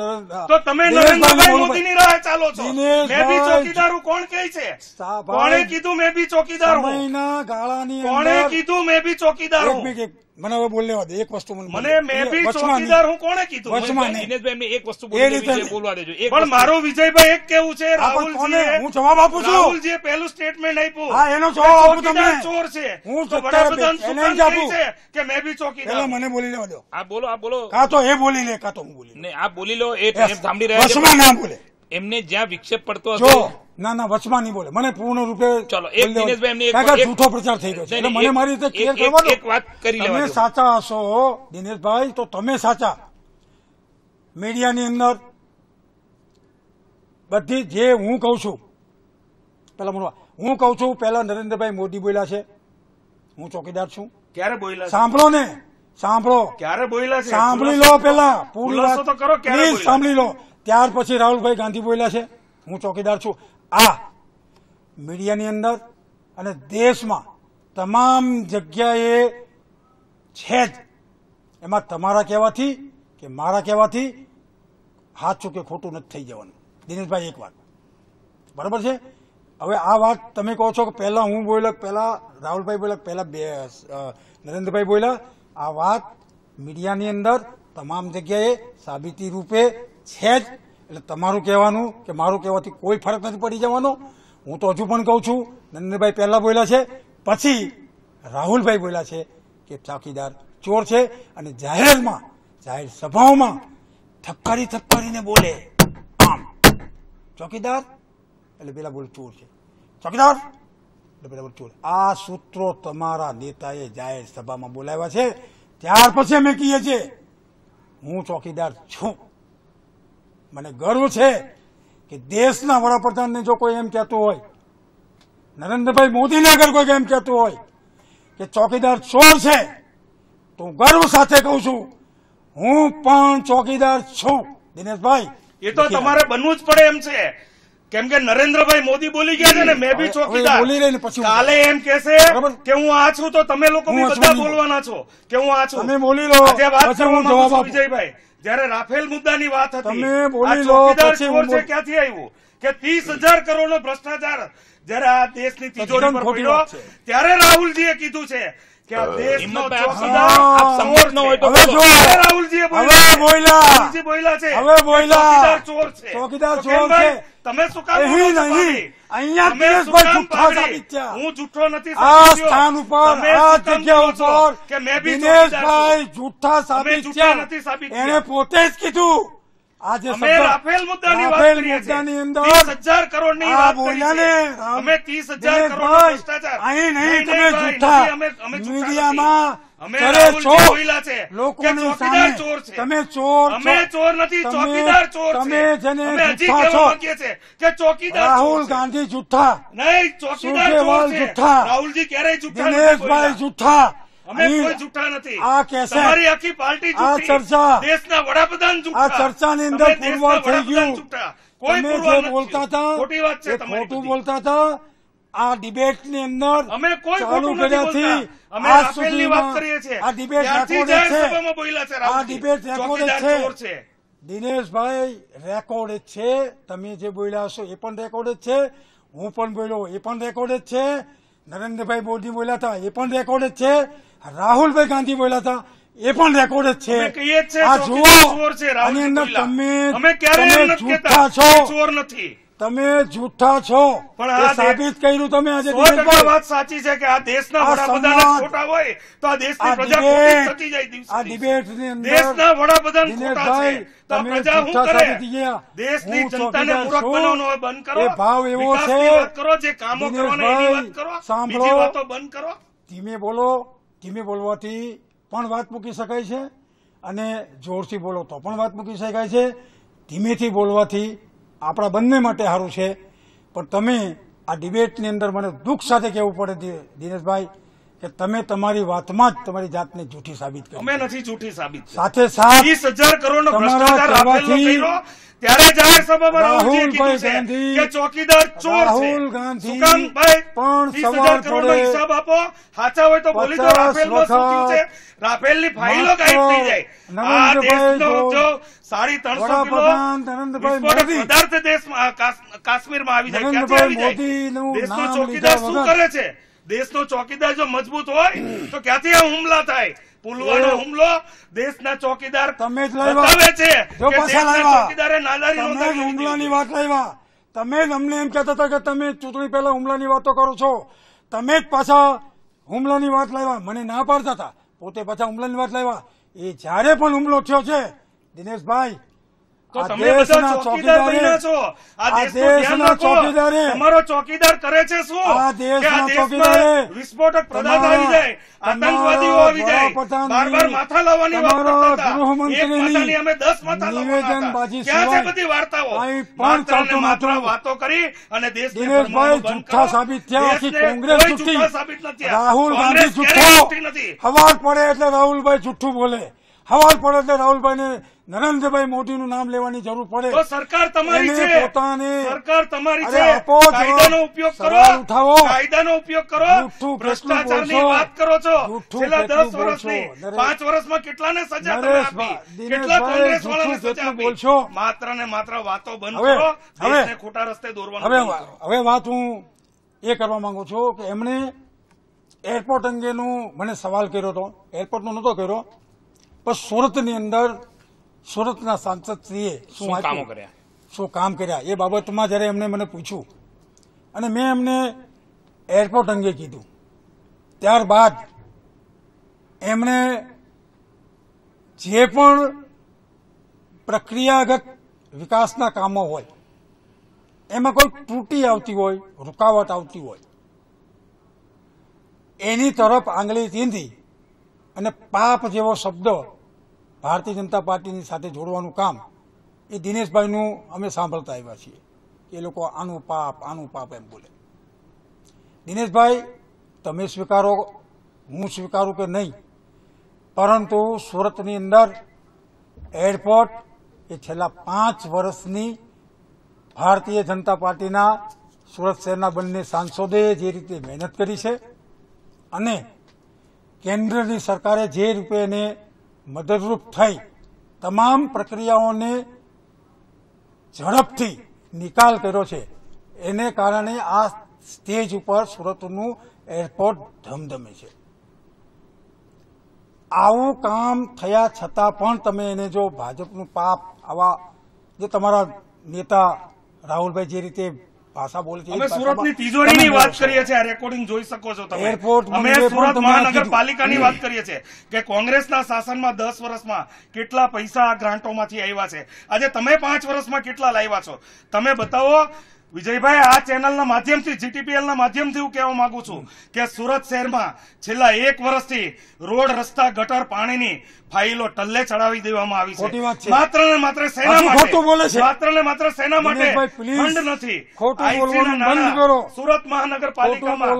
તો તમે નરેન્દ્રભાઈ મોદીની રાહ ચાલો છો. દિનેશભાઈ- મેં બી ચોકીદાર હું કોણ કહે છે? કોણે કીધું મેં બી ચોકીદાર હું? સમયના ગાળાની કોણે અંદર કીધું મેં બી ચોકીદાર એક હું? મિનિટ મને હવે બોલ લેવા દે. એક વસ્તુ મને મેં બી વચમાં ચોકીદાર નહીં. હું કોણે કીધું? વચમાં નહીં. દિનેશભાઈ એમને એક વસ્તુ એ બોલી રીતે વિજય બોલવા દેજો. એક પણ વસ્તુ. મારું વિજયભાઈ એક કેવું છે આ પણ કોને? રાહુલજીએ હું જવાબ આપું છું. રાહુલજીએ પહેલું સ્ટેટમેન્ટ આપ્યું. હા, એનો કે જવાબ આપું ચોકીદાર તમને. ચોર છે. હું તો સત્તારે વડાપ્રધાન શું એને કામ જ કહે આપું. છે કે મેં બી ચોકીદાર પેલા હું? મને બોલી લેવા દો. આ બોલો આ બોલો કાં તો એ બોલી લે કાં તો હું બોલી લઉં. ને આ બોલી લો એ એમ સાંભળી રહ્યા છે વચમાં ના બોલે. એમને જ્યાં વિક્ષેપ પડતો જો હતો ના ના વચમાં નહીં બોલે. મને પૂર્ણ રૂપે ચલો, એક બોલી લેવા દો. દિનેશભાઈ એમને એક- કારણ કે એક- જૂઠો પ્રચાર થઈ ગયો છે. નહીં, એટલે નહીં, મને મારી રીતે એક- ક્લિયર એક- કરવા દો. એક વાત કરી લેવા તમે દો. સાચા હશો દિનેશભાઈ તો તમે સાચા. મીડિયાની અંદર બધી જે હું કહું છું પેલા હું કહું છું પહેલા નરેન્દ્રભાઈ મોદી બોલ્યા છે હું ચોકીદાર છું. ક્યારે બોલ્યા છે? સાંભળો ને સાંભળો. ક્યારે બોલ્યા છે? સાંભળી લો પેલા પૂરી ખુલાસો વાત તો કરો, ક્યારે પ્લીઝ બોલ્યા? સાંભળી લો. ત્યાર પછી રાહુલભાઈ ગાંધી બોલ્યા છે હું ચોકીદાર છું. આ મીડિયાની અંદર અને દેશમાં તમામ જગ્યાએ છે જ. એમાં તમારા કહેવાથી કે મારા કહેવાથી સાચું કે ખોટું નથી થઈ જવાનું. દિનેશભાઈ એક વાત બરાબર છે. હવે આ વાત તમે કહો છો કે પહેલા હું બોલ્યો પહેલા રાહુલભાઈ બોલ્યા પહેલા નરેન્દ્રભાઈ બોલ્યા. આ વાત મીડિયાની અંદર તમામ જગ્યાએ સાબિતી રૂપે છે જ. એટલે તમારું કહેવાનું કે મારું કહેવાથી કોઈ ફરક નથી પડી જવાનો. હું તો હજુ પણ કહું છું નરેન્દ્રભાઈ પહેલા બોલ્યા છે પછી રાહુલભાઈ બોલ્યા છે કે ચોકીદાર ચોર છે. અને જાહેરમાં જાહેર સભાઓમાં થપકારીને બોલે આમ ચોકીદાર એટલે પેલા બોલે ચોર છે. ચોકીદાર એટલે પેલા બોલે ચોર. આ સૂત્રો તમારા નેતાએ જાહેર સભામાં બોલાવ્યા છે. ત્યાર પછી અમે કહીએ છીએ હું ચોકીદાર છું. મને ગર્વ છે કે દેશના વડાપ્રધાનને જો કોઈ એમ કહેતું હોય, નરેન્દ્રભાઈ મોદીને અગર કોઈ એમ કહેતું હોય કે ચોકીદાર ચોર છે તો હું ગર્વ સાથે કહું છું હું પણ ચોકીદાર છું દિનેશભાઈ. એ તો તમારે બનવું જ પડે એમ છે, કેમ કે નરેન્દ્રભાઈ મોદી બોલી ગયા છે ને મેં બી ચોકીદાર. બોલી રહીને પછી કાલે એમ કહેશે કે હું આ છું તો તમે લોકો બી બધા બોલવાના છો કે હું આ છું. તમે બોલી લો આજે વાત પછી હું કરવા જવાબ માંગુ છું આપું. વિજયભાઈ, જયારે રાફેલ મુદ્દાની વાત હતી, તમે બોલી આ લો, ચોકીદાર પછી ચોર હું છે ક્યાંથી આવ્યું કે 30,000 કરોડનો ભ્રષ્ટાચાર જયારે આ દેશની તિજોરી પર ખોટી પડ્યો વાત છે. ત્યારે રાહુલજીએ કીધું છે કે આ દેશનો હિંમતભાઈ, ચોકીદાર આપ સંમત ન હોય તો હવે જો ત્યારે રાહુલજીએ હવે બોલ્યા રાહુલજી બોલ્યા છે હવે બોલ્યા. ચોકીદાર ચોર છે. ચોકીદાર તો ચોર કેમભાઈ, છે. તમે શું કામ અહીં બોલો છો નહીં. પાડી? અહીંયા તમે શું દિનેશભાઈ કામ જુઠ્ઠા પાડી? સાબિત થયા. હું જુઠ્ઠો નથી આ સાબિત થયો. સ્થાન ઉપર તમે આ શું કામ જગ્યા બોલો છો ઉપર કે મેં બી ચોકીદાર દિનેશભાઈ છું? જુઠ્ઠા સાબિત જુઠ્ઠા થયા. નથી સાબિત એને થયા. પોતે જ કીધું. આજે અમે રાફેલ મુદ્દાની વાત રાફેલ કરીએ છીએ. મુદ્દાની અંદર 30,000 કરોડની આ વાત કરી બોલ્યા છે. ને, અમે 30,000 કરોડનો દિનેશભાઈ, ભ્રષ્ટાચાર. અહીં નહીં તમે ભાઈ, જુઠ્ઠા નથી. અમે જુઠ્ઠા મીડિયામાં નથી. અમે કરે રાહુલજી છો બોલ્યા છે કે લોકોની ચોકીદાર સામે. ચોર છે. તમે ચોર છો. અમે ચોર નથી, તમે- ચોકીદાર ચોર છે. તમે જેને અમે હજી જુઠ્ઠા કહેવા છો. માંગીએ છીએ કે ચોકીદાર રાહુલ ચોર છે. ગાંધી જુઠ્ઠા, નહીં, ચોકીદાર ચોર સુરજેવાલ છે. જુઠ્ઠા, રાહુલજી ક્યારેય જુઠ્ઠા નથી દિનેશભાઈ બોલ્યા. જુઠ્ઠા. અમે અહીં કોઈ જુઠ્ઠા નથી. આ કહેશે. તમારી આખી પાર્ટી આ જુઠ્ઠી. ચર્ચા. દેશના વડાપ્રધાન જુઠ્ઠા. આ ચર્ચાની અંદર તમે પુરવાર દેશના થઈ ગયું. વડાપ્રધાન જુઠ્ઠા. કોઈ તમે પુરવાર જે નથી. બોલતા હતા ખોટી વાત છે એ તમારી ખોટું બધી. બોલતા હતા. આ ડિબેટની અંદર અમે કોઈ ચાલુ ખોટું નથી કર્યાથી બોલતા. અમે આજ રાફેલની વાત સુધીમાં કરીએ છીએ. આ ડિબેટ ત્યારથી રેકોર્ડેડ જાહેર છે. સભામાં બોલ્યા છે આ રાહુલજી. ડિબેટ રેકોર્ડેડ ચોકીદાર ચોર છે. છે. દિનેશભાઈ રેકોર્ડેડ છે. તમે જે બોલ્યા છો એ પણ રેકોર્ડેડ છે. હું પણ બોલ્યો એ પણ રેકોર્ડેડ છે. નરેન્દ્રભાઈ મોદી બોલ્યા હતા એ પણ રેકોર્ડેડ છે. રાહુલભાઈ ગાંધી બોલ્યા હતા એ પણ રેકોર્ડેડ છે. અમે કહીએ જ છે આ ચોકીદાર જુઓ, ચોર છે. આની રાહુલજી અંદર બોલ્યા. તમે અમે ક્યારેય એમ તમે નથી જૂઠા કહેતા છો. કે ચોર નથી. તમે જૂઠા છો. પણ એ આ સાબિત કર્યું તમે આજે 100% દિનેશભાઈ. વાત સાચી છે કે આ દેશના આ વડાપ્રધાન જ સંવાદ, ખોટા હોય તો આ દેશની આ પ્રજા ખોટી જ ડિબેટ, થતી જાય દિવસે આ દિવસે. ડિબેટની અંદર દેશના વડાપ્રધાન ખોટા દિનેશભાઈ, છે તો આ તમે પ્રજા શું જૂઠા કરે? સાબિત ગયા. દેશની હું જનતાને ચોકીદાર મૂર્ખ છું. બનાવવાનો હોય બંધ કરો. એ ભાવ એવો વિકાસની છે. વાત કરો, જે કામો કરવાના એની વાત કરો. સાંભળો. બીજી વાતો બંધ કરો. ધીમે બોલો. ધીમે બોલવાથી પણ વાત મૂકી શકાય છે અને જોરથી બોલો તો પણ વાત મૂકી શકાય છે. ધીમેથી બોલવાથી આપણા બંને માટે સારું છે. પણ તમે આ ડિબેટની અંદર મને દુઃખ સાથે કહેવું પડે દિનેશભાઈ કે તમે તમારી વાતમાં જ તમારી જાતને જૂઠી સાબિત કરી. અમે નથી જૂઠી સાબિત કરી. સાથે સાથ 30,000 કરોડનો તમારા ભ્રષ્ટાચાર રાફેલનો કહેવાથી કર્યો ત્યારે જાહેર સભામાં રાહુલજીએ કીધું રાહુલભાઈ છે ગાંધી, કે ચોકીદાર ચોર છે. રાહુલ ગાંધી શું કામ ભાઈ? પણ 30,000 સવાર કરોડનો પડે હિસાબ આપો. સાચા હોય તો બોલી દો 50 રાફેલમાં શું થયું છે. રાફેલની ફાઇલો ગાયબ થઈ જાય. આ નરેન્દ્રભાઈ દેશનો જો જો 350 કિલો વડાપ્રધાન નરેન્દ્રભાઈ વિસ્ફોટક મોદી, પદાર્થ દેશમાં કાશ્મીરમાં આવી જાય. ક્યાંથી નરેન્દ્રભાઈ આવી જાય? મોદીનું દેશનો નામ ચોકીદાર લીધા શું વગર. કરે છે? દેશનો ચોકીદાર જો મજબૂત હોય તો ક્યાંથી આ હુમલા થાય? પુલવામા હુમલો દેશના ચોકીદાર તમે જ લાવ્યા. બતાવે છે જો કે પાછા દેશના લાવ્યા. ચોકીદારે નાદારી તમે જ નોંધાવી હુમલાની લીધી. વાત લાવ્યા. તમે જ અમને એમ કહેતા હતા કે તમે ચૂંટણી પહેલા હુમલાની વાતો કરો છો. તમે જ પાછા હુમલાની વાત લાવ્યા. મને ના પાડતા હતા. પોતે પાછા હુમલાની વાત લાવ્યા. એ જ્યારે પણ હુમલો થયો છે દિનેશભાઈ, તો આ તમે બધા દેશના ચોકીદાર ચોકીદારે- બન્યા છો. આ આ દેશનું ધ્યાન દેશના રાખો. ચોકીદારે- તમારો ચોકીદાર કરે છે શું? આ કે દેશના આ ચોકીદારે દેશમાં વિસ્ફોટક પદાર્થ આવી જાય, આતંકવાદીઓ આવી જાય, વડાપ્રધાનની- બાર માથા લાવવાની વાત તમારા કરતા હતા. ગૃહમંત્રીની એક માથાની અમે 10 માથા નિવેદનબાજી ક્યાં છે સિવાય બધી વાર્તાઓ? કંઈ પણ માત્ર ને ચાલતું માત્ર નહોતું. વાતો કરી અને દેશને દિનેશભાઈ ભરમાવાનું બંધ જુઠ્ઠા કરો. સાબિત થયા. આખી દેશને કોંગ્રેસ કોઈ જુઠ્ઠી. જુઠ્ઠા સાબિત નથી થયા. રાહુલ ગાંધી કોંગ્રેસ ક્યારેય જુઠ્ઠો. જુઠ્ઠી નથી. હવાર પડે એટલે રાહુલભાઈ જુઠ્ઠું બોલે. હવાર પડે એટલે રાહુલભાઈને નરેન્દ્રભાઈ મોદીનું નામ લેવાની જરૂર પડે. તો સરકાર તમારી એને છે. પોતાને સરકાર તમારી અરે છે. આપો જવાબ. કાયદાનો ઉપયોગ કરો. સવાલ ઉઠાવો. કાયદાનો ઉપયોગ કરો. જૂઠું કેટલું ભ્રષ્ટાચારની બોલશો? વાત કરો છો. જૂઠું છેલ્લા કેટલું 10 વર્ષની બોલશો? 5 વર્ષમાં કેટલાને સજા તમે નરેશભાઈ, આપી? દિનેશભાઈ, કેટલા કોંગ્રેસ વાળાને જૂઠું સજા કેટલું આપી? બોલશો? માત્ર ને માત્ર વાતો બંધ હવે- કરો. હવે- દેશને ખોટા રસ્તે દોરવાનું બંધ કરો. હવે વાત હું એ કરવા માંગુ છું કે એમણે એરપોર્ટ અંગેનું મને સવાલ કર્યો હતો. એરપોર્ટનો નહોતો કર્યો, પણ સુરતની અંદર સુરતના સાંસદશ્રીએ શું આપ્યું? કામો કર્યા? શું કામ કર્યા એ બાબતમાં જ્યારે એમણે મને પૂછ્યું અને મેં એમને એરપોર્ટ અંગે કીધું, ત્યારબાદ એમણે જે પણ પ્રક્રિયાગત વિકાસના કામો હોય એમાં કોઈ ત્રુટિ આવતી હોય, રૂકાવટ આવતી હોય, એની તરફ આંગળી ચીંધી અને પાપ જેવો શબ્દ ભારતીય જનતા પાર્ટીની સાથે જોડવાનું કામ એ દિનેશભાઈનું અમે સાંભળતા આવ્યા છીએ. એ લોકો આનું પાપ એમ બોલે. દિનેશભાઈ, તમે સ્વીકારો, હું સ્વીકારું કે નહીં, પરંતુ સુરતની અંદર એરપોર્ટ એ છેલ્લા 5 વર્ષની ભારતીય જનતા પાર્ટીના સુરત શહેરના બંને સાંસદોએ જે રીતે મહેનત કરી છે અને કેન્દ્રની સરકારે જે રૂપે એને મદદરૂપ થઈ તમામ પ્રક્રિયાઓને ઝડપથી નિકાલ કર્યો છે, એને કારણે આ સ્ટેજ ઉપર સુરતનું એરપોર્ટ ધમધમે છે. આવું કામ થયા છતાં પણ તમે એને જો ભાજપનું પાપ આવા જે તમારા નેતા રાહુલભાઈ જે રીતે ભાષા બોલે છે, અમે સુરતની તિજોરીની વાત કરીએ છીએ. આ રેકોર્ડિંગ જોઈ શકો છો તમે. એરપોર્ટ અમે સુરત મહાનગરપાલિકાની વાત કરીએ છીએ કે કોંગ્રેસના શાસનમાં 10 વર્ષમાં કેટલા પૈસા આ ગ્રાન્ટોમાંથી આવ્યા છે. આજે તમે 5 વર્ષમાં કેટલા લાવ્યા છો તમે બતાવો. વિજયભાઈ, આ ચેનલના માધ્યમથી, જીટીપીએલના માધ્યમથી હું કહેવા માંગુ છું કે સુરત શહેરમાં છેલ્લા 1 વર્ષથી રોડ, રસ્તા, ગટર, પાણીની ફાઇલો ટલ્લે ચડાવી દેવામાં આવી છે. માત્ર ને માત્ર સેના માટે, માત્ર ને માત્ર સેના માટે ફંડ નથી. સુરત મહાનગરપાલિકામાં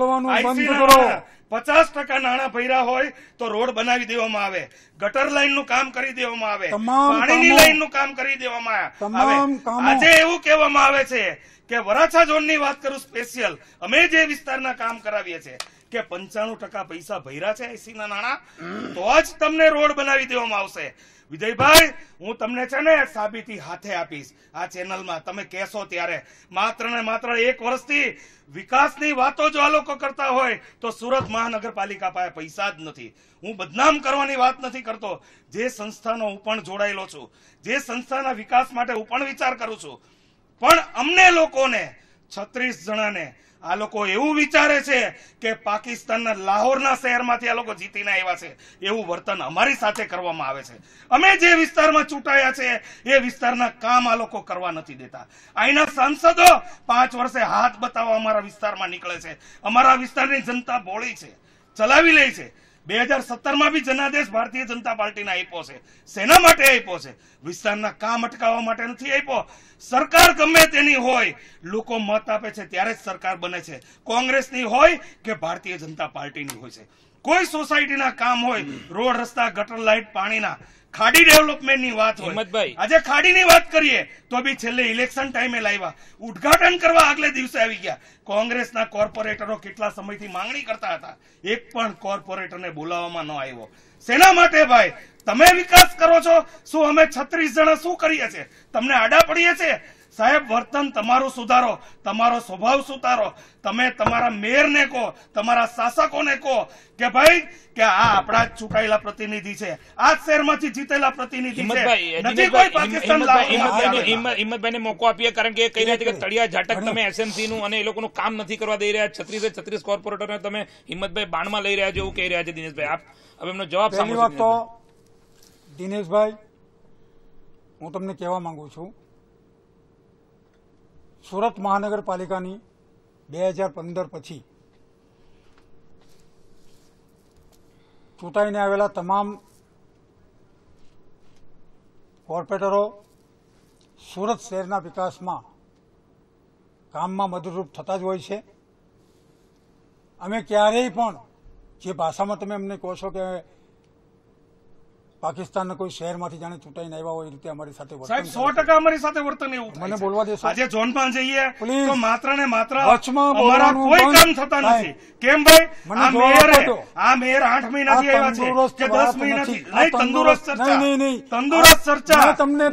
50% નાણાં ભર્યા હોય તો રોડ બનાવી દેવામાં આવે, ગટર લાઈનનું કામ કરી દેવામાં આવે, પાણીની લાઈનનું કામ કરી દેવામાં આવે. આજે એવું કહેવામાં આવે છે કે વરાછા ઝોનની વાત કરું સ્પેશિયલ, અમે જે વિસ્તારના કામ કરાવીએ છીએ કે 95% પૈસા ભર્યા છે 80 ના નાણાં, તો જ તમને રોડ બનાવી દેવામાં આવશે. વિજયભાઈ, હું તમને છે ને સાબિતી હાથે આપીશ આ ચેનલમાં, તમે કહેશો ત્યારે. માત્ર ને માત્ર 1 વર્ષથી વિકાસની વાતો જો આ લોકો કરતા હોય તો સુરત મહાનગરપાલિકા પાસે પૈસા જ નથી. હું બદનામ કરવાની વાત નથી કરતો. જે સંસ્થાનો હું પણ જોડાયેલો છું, જે સંસ્થાના વિકાસ માટે હું પણ વિચાર કરું છું, પણ અમને લોકોને 36 જણાને આ લોકો એવું વિચારે છે કે પાકિસ્તાનના લાહોરના શહેરમાંથી આ લોકો જીતીને આવ્યા છે, એવું વર્તન અમારી સાથે કરવામાં આવે છે. અમે જે વિસ્તારમાં ચૂંટાયા છે એ વિસ્તારના કામ આ લોકો કરવા નથી દેતા. અહીંના સાંસદો 5 વર્ષે હાથ બતાવવા અમારા વિસ્તારમાં નીકળે છે. અમારા વિસ્તારની જનતા બોળી છે, ચલાવી લે છે. 2017માં બી જનાદેશ ભારતીય જનતા પાર્ટીને આપ્યો છે. શેના માટે આપ્યો છે? વિસ્તારના કામ અટકાવવા માટે નથી આપ્યો. સરકાર ગમે તેની હોય, લોકો મત આપે છે ત્યારે જ સરકાર બને છે. કોંગ્રેસની હોય કે ભારતીય જનતા પાર્ટીની હોય છે. કોઈ સોસાયટીના કામ હોય, રોડ, રસ્તા, ગટર, લાઇટ, પાણીના, ખાડી ડેવલપમેન્ટની વાત હોય, આજે ખાડીની વાત કરીએ તો બી છેલ્લે ઇલેક્શન ટાઈમે લાવ્યા, ઉદઘાટન કરવા આગલે દિવસે આવી ગયા. કોંગ્રેસના કોર્પોરેટરો કેટલા સમયથી માંગણી કરતા હતા, એક પણ કોર્પોરેટરને બોલાવવામાં ન આવ્યો. શેના માટે ભાઈ? તમે વિકાસ કરો છો, શું અમે 36 જણા શું કરીએ છીએ? તમને આડા પડીએ છે? સાહેબ, વર્તન તમારું સુધારો, તમારો સ્વભાવ સુધારો. તમે તમારા મેયરને કહો, તમારા શાસકોને કહો કે ભાઈ કે આ આપણા જ ચૂંટાયેલા પ્રતિનિધિ છે, આ શહેરમાંથી જીતેલા પ્રતિનિધિ છે, નથી કોઈ પાકિસ્તાન. હિંમતભાઈને મોકો આપીએ, કારણ કે એ કહી રહ્યા છે કે તળિયા ઝાટક તમે એસએમસી નું અને એ લોકોનું કામ નથી કરવા દઈ રહ્યા. 36 કોર્પોરેટરને તમે હિંમતભાઈ બાણમાં લઈ રહ્યા છો એવું કહી રહ્યા છે. દિનેશભાઈ, આપ હવે એમનો જવાબ સાંભળો. તો દિનેશભાઈ, હું તમને કહેવા માંગુ છું, સુરત મહાનગરપાલિકાની 2015 પછી ચૂંટાઈને આવેલા તમામ કોર્પોરેટરો સુરત શહેરના વિકાસમાં કામમાં મદદરૂપ થતા જ હોય છે. અમે ક્યારેય પણ જે ભાષામાં તમે અમને કહો છો કે પાકિસ્તાનના કોઈ શહેરમાંથી જાણે ચૂંટાઈને આવ્યા હોય એ રીતે અમારી સાથે વર્તન. સાહેબ, 100% અમારી સાથે વર્તન એવું મને બોલવા દેશો. આજે ઝોનમાં જઈએ તો માત્ર ને માત્ર વચમાં અમારા કોઈ કામ થતા નથી. કેમ ભાઈ? આ મેયર 8 મહિનાથી આવ્યા છે કે 10 મહિનાથી? નહીં, તંદુરસ્ત ચર્ચા, તંદુરસ્ત ચર્ચા.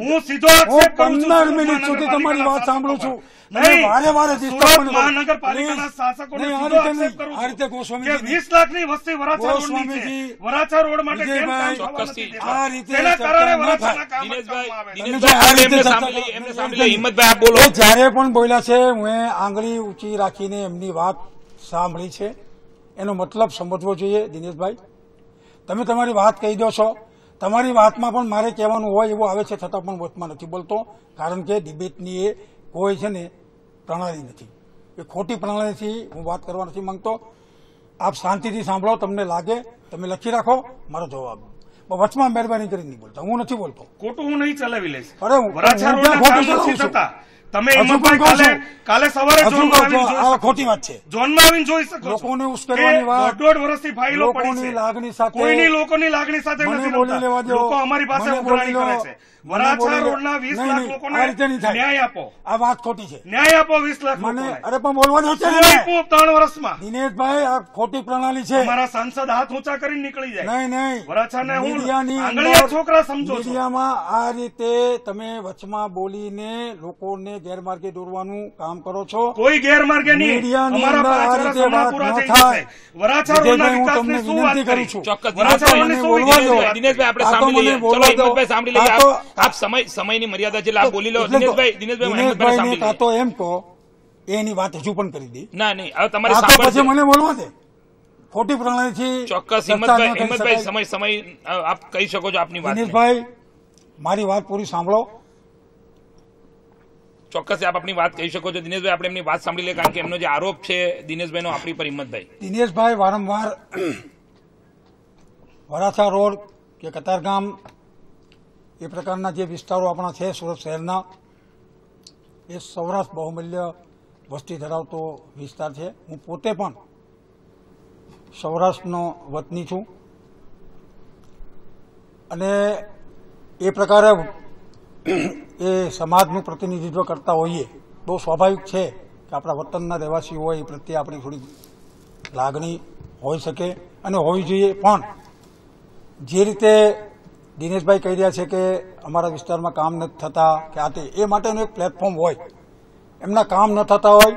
હું સીધો આક્ષેપ કરું છું. 15 મિનિટ સુધી તમારી વાત સાંભળું છું. સુરત મહાનગરપાલિકાના શાસકોને સીધો આક્ષેપ કરું છું કે 20 લાખની વસ્તી વરાછા રોડની છે. વરાછા રોડ માટે કેમ કામ થવા નથી દેતા? તેના કારણે વરાછાના કામ જયારે પણ બોલ્યા છે, હું આંગળી ઊંચી રાખીને એમની વાત સાંભળી છે. એનો મતલબ સમજવો જોઈએ. દિનેશભાઈ, તમે તમારી વાત કહી દો છો, તમારી વાતમાં પણ મારે કહેવાનું હોય એવું આવે છે, છતાં પણ વચમાં નથી બોલતો, કારણ કે ડિબેટની એ કોઈ છે ને પ્રણાલી નથી. એ ખોટી પ્રણાલીથી હું વાત કરવા નથી માંગતો. આપ શાંતિથી સાંભળો, તમને લાગે તમે લખી રાખો, મારો જવાબ. વચમાં મહેરબાની કરીને નહીં બોલતા, હું નથી બોલતો. ખોટું હું નહીં ચલાવી લઈશ. અરે વરાછા રોડના કામ નથી થતા. તમે હિંમતભાઈ કાલે સવારે ખોટી વાત છે. ઝોનમાં આવીને જોઈ શકો છો. લોકોને ઉશ્કેરવાની વાત, દોઢ વર્ષથી ફાઇલો પડી લોકોની છે. લાગણી સાથે, કોઈની લોકોની લાગણી સાથે મને નથી બોલી લેવા લડતા. દો. લોકો અમારી પાસે મને ઉઘરાણી બોલી કરે લો. છે. વરાછા મને બોલી રોડના 20 લાખ નહીં, લોકોને આ રીતે નહીં થાય. ન્યાય આપો. આ વાત ખોટી છે. ન્યાય આપો 20 લાખ મને લોકોને. અરે પણ બોલવા દો છે ને. શું આપ્યું 3 વર્ષમાં? દિનેશભાઈ, આ ખોટી પ્રણાલી છે. અમારા સાંસદ હાથ ઊંચા કરીને નીકળી જાય. નહીં. વરાછાને હું મીડિયાની આંગળીયા અંદર, છોકરા સમજો છો. મીડિયામાં આ રીતે તમે વચમાં બોલીને લોકોને ગેરમાર્ગે દોરવાનું કામ કરો છો. કોઈ ગેરમાર્ગે નહીં. મીડિયાની અમારા અંદર 5 આ વર્ષ રીતે હમણાં વાત પૂરા ન થઈ થાય. જશે. વરાછા રોડના હું વિકાસની તમને શું વાત વિનંતી કરું કરી? છું. ચોક્કસ. વરાછા રોડની શું દિનેશભાઈ, વિનંતી? આપણે આ તો સાંભળી મને લઈએ. બોલવા ચલો, દો. હિંમતભાઈ સાંભળી લઈએ. આ તો- આપ સમયની મર્યાદા છે એટલે આપ બોલી લો. એટલે તો દિનેશભાઈ હિંમતભાઈને સાંભળી કાં તો લઈએ. એમ કહો, એની વાત હજુ પણ કરી દે. ના નહીં, હવે તમારી આ તો સાંભળશે. પછી મને બોલવા દે. ખોટી પ્રણાલીથી ચોક્કસ. ચર્ચા ન કરી હિંમતભાઈ શકાય. સમય આપ કહી શકો છો આપની વાત. દિનેશભાઈ, મારી વાત પૂરી સાંભળો. ચોક્કસ આપ આપની વાત કહી શકો છો. દિનેશભાઈ, આપણે એમની વાત સાંભળી લે, કારણ કે એમનો જે આરોપ છે દિનેશભાઈનો આપણી પર. હિંમતભાઈ, દિનેશભાઈ વારંવાર વરાછા રોડ કે કતારગામ એ પ્રકારના જે વિસ્તારો આપણા છે સુરત શહેરના, એ સૌરાષ્ટ્ર બહુમૂલ્ય વસ્તી ધરાવતો વિસ્તાર છે. હું પોતે પણ સૌરાષ્ટ્રનો વતની છું અને એ પ્રકારે એ સમાજનું પ્રતિનિધિત્વ કરતા હોઈએ, બહુ સ્વાભાવિક છે કે આપણા વતનના રહેવાસી હોય એ પ્રત્યે આપણી થોડી લાગણી હોઈ શકે અને હોવી જોઈએ. પણ જે રીતે દિનેશભાઈ કહી રહ્યા છે કે અમારા વિસ્તારમાં કામ નથી થતા કે આ તે, એ માટેનું એક પ્લેટફોર્મ હોય. એમના કામ ન થતા હોય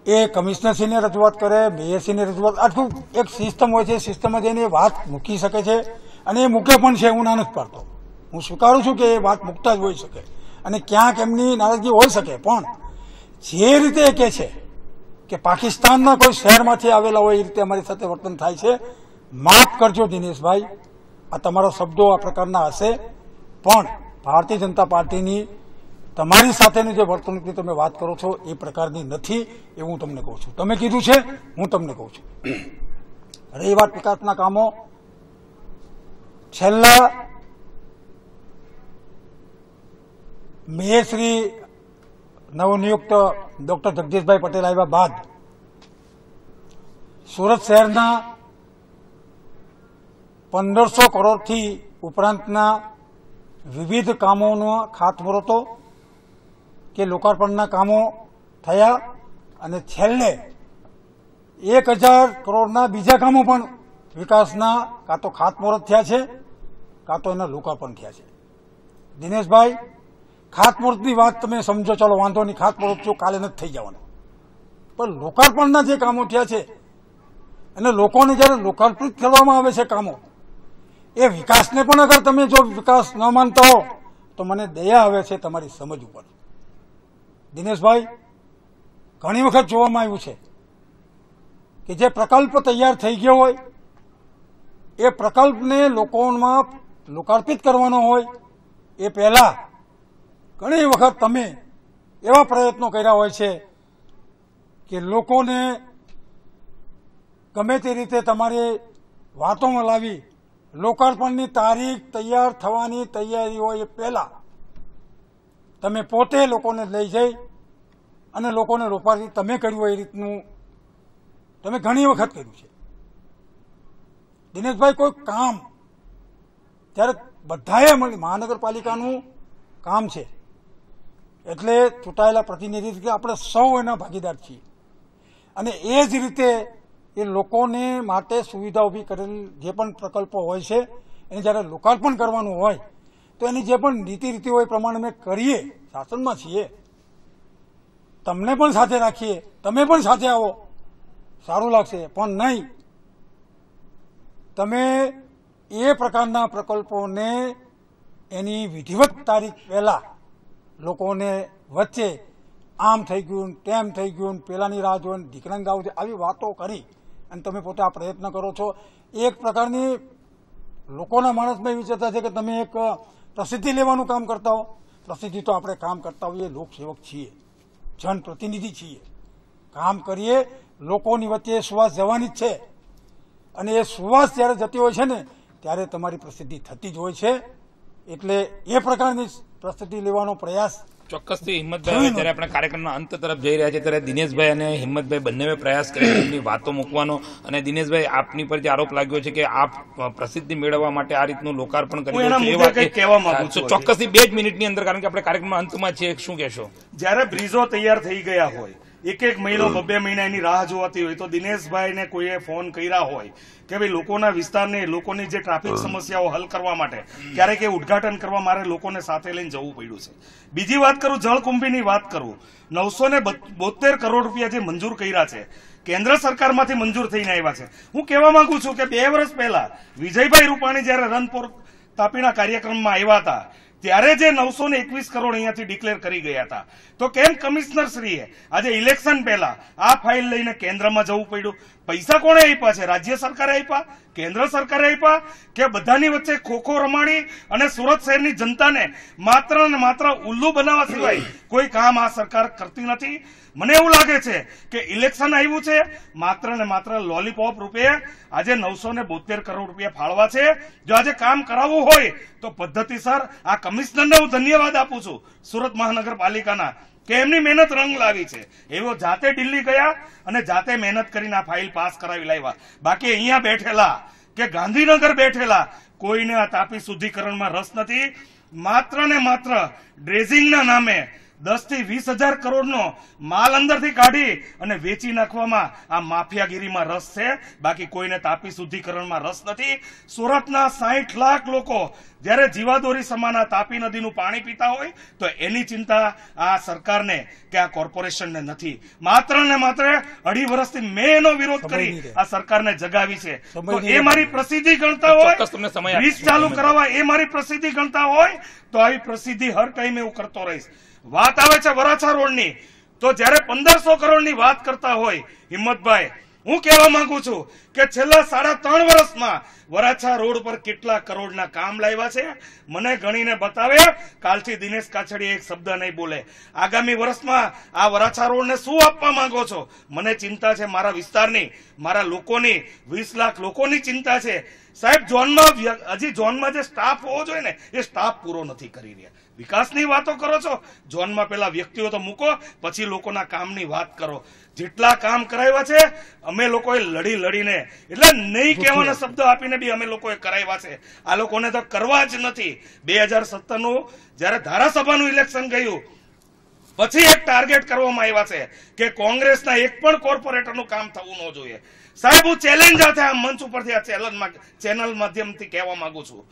એ કમિશનરશ્રીને રજૂઆત કરે, મેયરશ્રીને રજૂઆત, આટલું એક સિસ્ટમ હોય છે. સિસ્ટમમાં જઈને વાત મૂકી શકે છે અને એ મૂકે પણ છે. હું ના નથી પાડતો, હું સ્વીકારું છું કે એ વાત મૂકતા જ હોઈ શકે અને ક્યાંક એમની નારાજગી હોઈ શકે. પણ જે રીતે એ કહે છે કે પાકિસ્તાનના કોઈ શહેરમાંથી આવેલા હોય એ રીતે અમારી સાથે વર્તન થાય છે, માફ કરજો દિનેશભાઈ, આ તમારા શબ્દો આ પ્રકારના હશે, પણ ભારતીય જનતા પાર્ટીની તમારી સાથેની જે વર્તણૂકની તમે વાત કરો છો એ પ્રકારની નથી, એવું હું તમને કહું છું. તમે કીધું છે, હું તમને કહું છું. રહી વાત વિકાસના કામો, છેલ્લા મેયરશ્રી નવનિયુક્ત ડોક્ટર જગદીશભાઈ પટેલ આવ્યા બાદ સુરત શહેરના 1500 કરોડથી ઉપરાંતના વિવિધ કામોનો ખાતમુહૂર્તો કે લોકાર્પણના કામો થયા અને છેલ્લે 1000 કરોડના બીજા કામો પણ વિકાસના કાં તો ખાતમુહૂર્ત થયા છે કાં તો એના લોકાર્પણ થયા છે. દિનેશભાઈ, ખાતમુહૂર્તની વાત તમે સમજો, ચલો વાંધો નહીં, ખાતમુહૂર્ત જો કાલે નથી થઈ જવાનું, પણ લોકાર્પણના જે કામો થયા છે અને લોકોને જ્યારે લોકાર્પિત કરવામાં આવે છે કામો, એ વિકાસને પણ અગર તમે જો વિકાસ ન માનતા હો તો મને દયા આવે છે તમારી સમજ ઉપર. દિનેશભાઈ, ઘણી વખત જોવામાં આવ્યું છે કે જે પ્રકલ્પ તૈયાર થઈ ગયો હોય એ પ્રકલ્પને લોકોમાં લોકાર્પિત કરવાનો હોય એ પહેલા ઘણી વખત તમે એવા પ્રયત્નો કર્યા હોય છે કે લોકોને ગમે તે રીતે તમારી વાતોમાં લાવી લોકાર્પણની તારીખ તૈયાર થવાની તૈયારી હોય એ પહેલા તમે પોતે લોકોને લઈ જઈ અને લોકોને લોકાર્પિત તમે કર્યું હોય એ રીતનું તમે ઘણી વખત કર્યું છે. દિનેશભાઈ, કોઈ કામ ત્યારે બધાએ મળી, મહાનગરપાલિકાનું કામ છે એટલે ચૂંટાયેલા પ્રતિનિધિ આપણે સૌ એના ભાગીદાર છીએ અને એ જ રીતે એ લોકોને માટે સુવિધા ઊભી કરેલ જે પણ પ્રકલ્પો હોય છે એને જ્યારે લોકાર્પણ કરવાનું હોય તો એની જે પણ નીતિ રીતિ હોય એ પ્રમાણે અમે કરીએ, શાસનમાં છીએ, તમને પણ સાથે રાખીએ, તમે પણ સાથે આવો, સારું લાગશે. પણ નહીં, તમે એ પ્રકારના પ્રકલ્પોને એની વિધિવત તારીખ પહેલા લોકોને વચ્ચે આમ થઈ ગયું, તેમ થઈ ગયું, પેલાની રાહ જોઈને ઢીકણંગ આવું છે, આવી વાતો કરી અને તમે પોતે આ પ્રયત્ન કરો છો. એક પ્રકારની લોકોના માણસમાં એવી ચર્ચા છે કે તમે એક પ્રસિદ્ધિ લેવાનું કામ કરતા હો. પ્રસિદ્ધિ તો આપણે કામ કરતા હોઈએ, લોકસેવક છીએ, જનપ્રતિનિધિ છીએ, કામ કરીએ, લોકોની વચ્ચે સુવાસ જવાની જ છે અને એ સુવાસ જ્યારે જતી હોય છે ને ત્યારે તમારી પ્રસિદ્ધિ થતી જ હોય છે. એટલે એ પ્રકારની પ્રસિદ્ધિ લેવાનો પ્રયાસ ચોક્કસથી હિંમતભાઈ, જ્યારે આપણે કાર્યક્રમના અંત તરફ જઈ રહ્યા છે ત્યારે દિનેશભાઈ અને હિંમતભાઈ બંને પ્રયાસ કર્યો એમની વાતો મૂકવાનો. અને દિનેશભાઈ, આપની પર જે આરોપ લાગ્યો છે કે આપ પ્રસિદ્ધિ મેળવવા માટે આ રીતનું લોકાર્પણ કરી રહ્યો છો, ચોક્કસથી 2 જ મિનિટની અંદર, કારણ કે આપણે કાર્યક્રમના અંતમાં છીએ, શું કહેશો? જયારે બ્રિજો તૈયાર થઈ ગયા હોય, એક મહિનો 2 મહિના એની રાહ જોવાતી હોય, તો દિનેશભાઈને કોઈએ ફોન કર્યા હોય કે ભાઈ લોકોના વિસ્તારને, લોકોની જે ટ્રાફિક સમસ્યાઓ હલ કરવા માટે ક્યારેક એ ઉદઘાટન કરવા મારે લોકોને સાથે લઈને જવું પડ્યું છે. બીજી વાત કરું, જળકુંભીની વાત કરું, 972 કરોડ રૂપિયા જે મંજૂર કર્યા છે, કેન્દ્ર સરકારમાંથી મંજૂર થઈને આવ્યા છે. હું કહેવા માંગુ છું કે 2 વર્ષ પહેલા વિજયભાઈ રૂપાણી જયારે રનપોર તાપીના કાર્યક્રમમાં આવ્યા હતા ત્યારે જે 921 કરોડ અહીંયાથી ડિક્લેર કરી ગયા હતા, તો કેમ કમિશનર શ્રીએ આજે ઇલેક્શન પહેલા આ ફાઇલ લઈને કેન્દ્રમાં જવું પડ્યું? પૈસા કોણે આપ્યા છે? રાજ્ય સરકારે આપ્યા? કેન્દ્ર સરકારે આપ્યા? કે બધાની વચ્ચે ખોખો રમાડી અને સુરત શહેરની જનતાને માત્ર ને માત્ર ઉલ્લુ બનાવવા સિવાય કોઈ કામ આ સરકાર કરતી નથી? મને એવું લાગે છે કે ઇલેક્શન આવ્યું છે, માત્ર ને માત્ર લોલીપોપ રૂપે આજે 972 કરોડ રૂપિયા ફાળવા છે. જો આજે કામ કરાવવું હોય તો પદ્ધતિસર આ કમિશનરને હું ધન્યવાદ આપું છું સુરત મહાનગરપાલિકાના કે એમની મહેનત રંગ લાવી છે. એવો જાતે દિલ્હી ગયા અને જાતે મહેનત કરીને આ ફાઇલ પાસ કરાવી લાવ્યા. બાકી અહીંયા બેઠેલા કે ગાંધીનગર બેઠેલા કોઈને આ તાપી શુદ્ધિકરણમાં રસ નથી. માત્ર ને માત્ર ડ્રેઝિંગના નામે 10 થી 20,000 કરોડનો માલ અંદરથી કાઢી અને વેચી નાખવામાં આ માફિયાગીરીમાં રસ છે. બાકી કોઈને તાપી શુદ્ધિકરણમાં રસ નથી. સુરતના 60 લાખ લોકો જયારે જીવાદોરી સમાના તાપી નદીનું પાણી પીતા હોય તો એની ચિંતા આ સરકારને કે આ કોર્પોરેશનને નથી. માત્ર ને માત્ર 2.5 વર્ષથી મેં એનો વિરોધ કરી આ સરકારને જગાવી છે. તો એ મારી પ્રસિદ્ધિ ગણતા હોય, બ્રિજ ચાલુ કરાવવા એ મારી પ્રસિદ્ધિ ગણતા હોય તો આવી પ્રસિદ્ધિ હર ટાઈમે હું કરતો રહીશ. વાત આવે છે વરાછા રોડની, તો જયારે 1500 કરોડની વાત કરતા હોય હિંમતભાઈ, હું કહેવા માંગુ છું કે છેલ્લા 3.5 વર્ષમાં વરાછા રોડ પર કેટલા કરોડના કામ લાવ્યા છે મને ગણીને બતાવે. કાલથી દિનેશ કાછડિયા એક શબ્દ નહીં બોલે. આગામી વર્ષમાં આ વરાછા રોડને શું આપવા માંગો છો? મને ચિંતા છે મારા વિસ્તારની, મારા લોકોની, 20 લાખ લોકોની ચિંતા છે. સાહેબ, હજી ઝોનમાં જે સ્ટાફ હોવો જોઈએ ને એ સ્ટાફ પૂરો નથી કરી રહ્યા. વિકાસની વાતો કરો છો, ઝોનમાં પેલા વ્યક્તિઓ તો મૂકો, પછી લોકોના કામની વાત કરો. જેટલા કામ કરાવ્યા છે અમે લોકોએ લડી લડીને, એટલે નહીં કહેવાના શબ્દ આપીને બી અમે લોકોએ કરાવ્યા છે. આ લોકોને તો કરવા જ નથી. 2017નું જયારે ધારાસભાનું ઇલેક્શન ગયું પછી એક ટાર્ગેટ કરવામાં આવ્યા છે કે કોંગ્રેસના એક પણ કોર્પોરેટરનું કામ થવું ન જોઈએ. સાહેબ, હું ચેલેન્જ આ મંચ ઉપરથી આ ચેનલ માધ્યમથી કહેવા માંગુ છું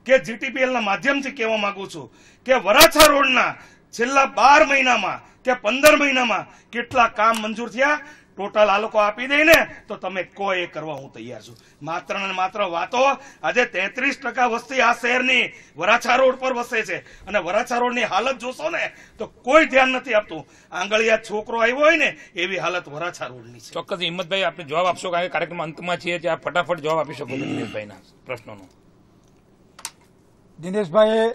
કે જીટીપીએલ ના માધ્યમથી કહેવા માંગુ છું કે વરાછા રોડના છેલ્લા 12 મહિનામાં કે 15 મહિનામાં કેટલા કામ મંજૂર થયા ટોટલ આ લોકો આપી દે ને તો તમે કહો એ કરવા હું તૈયાર છું. માત્ર ને માત્ર વાતો. આજે 33% વસ્તી આ શહેરની વરાછા રોડ પર વસે છે અને વરાછા રોડની હાલત જોશો ને તો કોઈ ધ્યાન નથી આપતું. આંગળીયા છોકરો આવ્યો હોય ને એવી હાલત વરાછા રોડની છે. ચોક્કસ હિંમતભાઈ, આપણે જવાબ આપશો, કારણ કે કાર્યક્રમના અંતમાં છીએ, આ ફટાફટ જવાબ આપી શકો છો દિનેશભાઈના પ્રશ્નોનો. દિનેશભાઈએ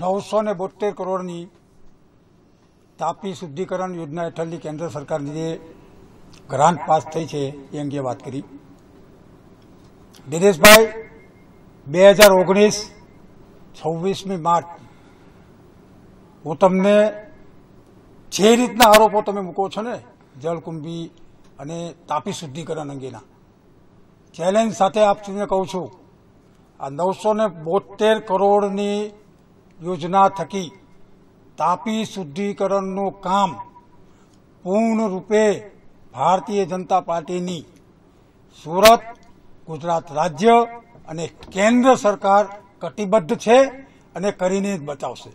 972 કરોડની તાપી શુદ્ધિકરણ યોજના હેઠળની કેન્દ્ર સરકારની જે ગ્રાન્ટ પાસ થઈ છે એ અંગે વાત કરી. દિનેશભાઈ, 2019 26મી માર્ચ હું તમને જે રીતના આરોપો તમે મૂકો છો ને જળકુંભી અને તાપી શુદ્ધિકરણ અંગેના, ચેલેન્જ સાથે આપ શ્રીને કહું છું, આ 972 કરોડની યોજના થકી તાપી શુદ્ધિકરણનું કામ પૂર્ણ રૂપે ભારતીય જનતા પાર્ટીની સુરત, ગુજરાત રાજ્ય અને કેન્દ્ર સરકાર કટિબદ્ધ છે અને કરીને જ બચાવશે.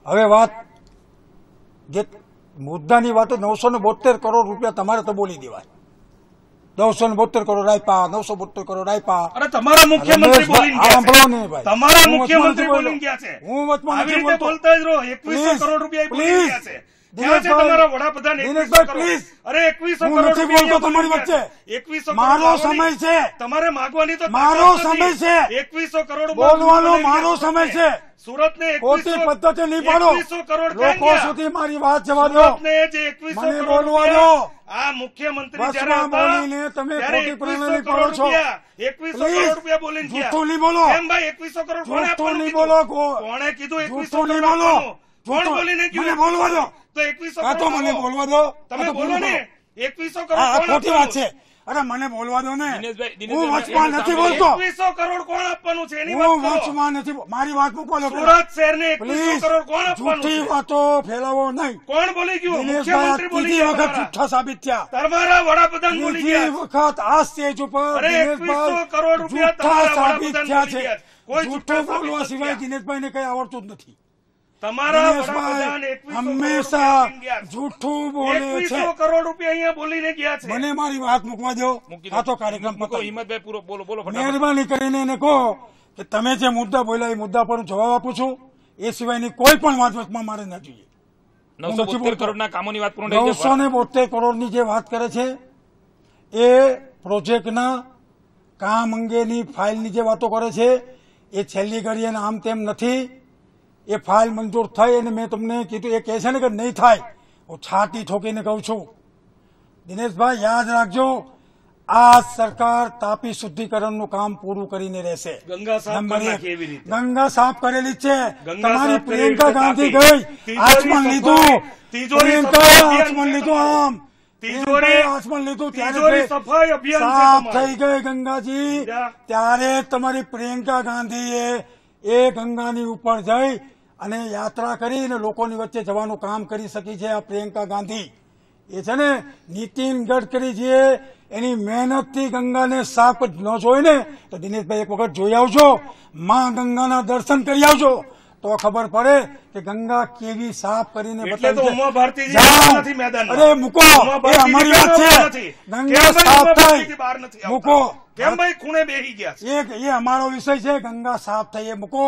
હવે વાત જે મુદ્દાની વાત, 972 કરોડ રૂપિયા તમારે તો બોલી દેવાય. 972 કરોડ આપ્યા, 972 કરોડ આપ્યા. અરે તમારા મુખ્યમંત્રી બોલીને ગયા છે. તમારા મુખ્યમંત્રી બોલીને ગયા છે. હું વચમાં આવી રીતે બોલતા જ રહો. 2100 કરોડ રૂપિયા બોલીને ગયા છે. ક્યાં છે તમારા વડાપ્રધાન? 2100 કરોડ. અરે 2100 હું કરોડ નથી બોલતો તમારી વચ્ચે. 2100 મારો સમય છે. તમારે માગવાની તો મારો સમય છે. 2100 કરોડ બોલવાનો મારો સમય છે. સુરત ને ખોટી પદ્ધતિ નહીં પાડો. 2100 કરોડ લોકો સુધી મારી વાત જવા દો. સુરત ને જે 2100 મને કરોડ બોલવા રૂપિયા, દો. આ મુખ્યમંત્રી જ્યારે બસમાં હતા બોલીને તમે ત્યારે ખોટી 2100 પ્રણાલી કરોડ પાડો છો. રૂપિયા, 2100 કરોડ રૂપિયા બોલીને ગયા. જૂઠું નહીં બોલો. કેમ ભાઈ 2100 કરોડ કોણે જૂઠું આપવાનું નહીં કીધું? બોલો. કોણે કીધું 2100 જૂઠું કરોડ નહીં બોલો. આપવાનું? કોણ જૂઠું. બોલીને ગયું? મને બોલવા દો. તો 2100 આ તો કરોડ મને આપો. બોલવા દો. તમે આ તો બોલો પૂરું ને કરો. 2100 કરોડ આ કોણ ખોટી વાત આપવાનું? છે. અરે મને બોલવા દો ને. દિનેશભાઈ, હું વચમાં નથી બોલતો. 2100 કરોડ કોણ આપવાનું છે એની હું વાત કરો. વચમાં નથી મારી વાત મૂકો લો. સુરત શહેરને 2100 પ્લીઝ કરોડ કોણ આપવાનું જૂઠી છે? વાતો ફેલાવો નહીં. કોણ બોલી ગયું? દિનેશભાઈ મુખ્યમંત્રી બોલી ત્રીજી ગયા. વખત જૂઠા સાબિત થયા. તમારા વડાપ્રધાન બોલી ત્રીજી ગયા. વખત આ સ્ટેજ ઉપર અરે 2100 કરોડ રૂપિયા જૂઠા તમારા સાબિત વડાપ્રધાન થયા બોલી છે. ગયા. કોઈ જૂઠું જૂઠા સાબિત બોલવા નથી સિવાય થયા. દિનેશભાઈને કઈ આવડતું જ નથી. તમારા વડાપ્રધાન દિનેશભાઈ 2100 કરોડ હંમેશા રૂપિયા આપીને ગયા. જૂઠું બોલે છે. 2100 કરોડ રૂપિયા અહીંયા બોલીને ગયા છે. મને મારી વાત મૂકવા દો. મૂકી આ તો કાર્યક્રમ મૂકો. પતાવી. હિંમતભાઈ પૂરો બોલો ફટાફટ. મહેરબાની કરીને એને કહો કે તમે જે મુદ્દા બોલ્યા એ મુદ્દા પર હું જવાબ આપું છું. એ સિવાયની કોઈ પણ વાત વચમાં મારે ન જોઈએ. 972 કરોડના કામોની વાત પૂર્ણ થઈ છે. 972 કરોડની જે વાત કરે છે એ પ્રોજેક્ટના કામ અંગેની ફાઇલની જે વાતો કરે છે એ છેલ્લી ઘડીએ આમ તેમ નથી. એ ફાઇલ મંજૂર થઈ અને મેં તમને કીધું એ કહે છે ને કે નહીં થાય. હું છાતી ઠોકીને કહું છું દિનેશભાઈ યાદ રાખજો આ સરકાર તાપી શુદ્ધિકરણનું કામ પૂરું કરીને રહેશે. ગંગા સાફ નંબર કરી એક. નાખી એવી રીતે. ગંગા સાફ કરેલી જ છે. ગંગા તમારી સાફ કરી પ્રિયંકા રીતે ગાંધી તાપી. ગઈ આચમન લીધું. તિજોરી પ્રિયંકા સફાઈ અભિયાન આચમન છે લીધું. તમારું. આમ તિજોરી આચમન લીધું તિજોરી ત્યારે સફાઈ અભિયાન છે સાફ તમારું. થઈ ગઈ ગંગાજી. જા. ત્યારે તમારી પ્રિયંકા ગાંધીએ એ ગંગાની ઉપર જઈ અને યાત્રા કરીને લોકોની વચ્ચે જવાનું કામ કરી શકી છે. આ પ્રિયંકા ગાંધી એ છે ને નીતિન ગડકરીજીએ એની મહેનતથી ગંગાને સાફ ન જોઈ ને તો દિનેશભાઈ એક વખત જોઈ આવજો. માં ગંગાના દર્શન કરી આવજો તો ખબર પડે કે ગંગા કેવી સાફ કરીને એટલે તો બતાવી છે. ઉમા ભારતીજી જાઓ. બહાર નથી મેદાનમાં. અરે મૂકો ઉમા એ ભારતીજી અમારી વાત છે. બહાર નથી. ગંગા કેમ ભાઈ સાફ ઉમા થઈ ભારતીજી બહાર નથી આવતા? મૂકો. કેમ ભાઈ ખૂણે બેસી ગયા છે? એ અમારો વિષય છે. ગંગા સાફ થઈ એ મૂકો.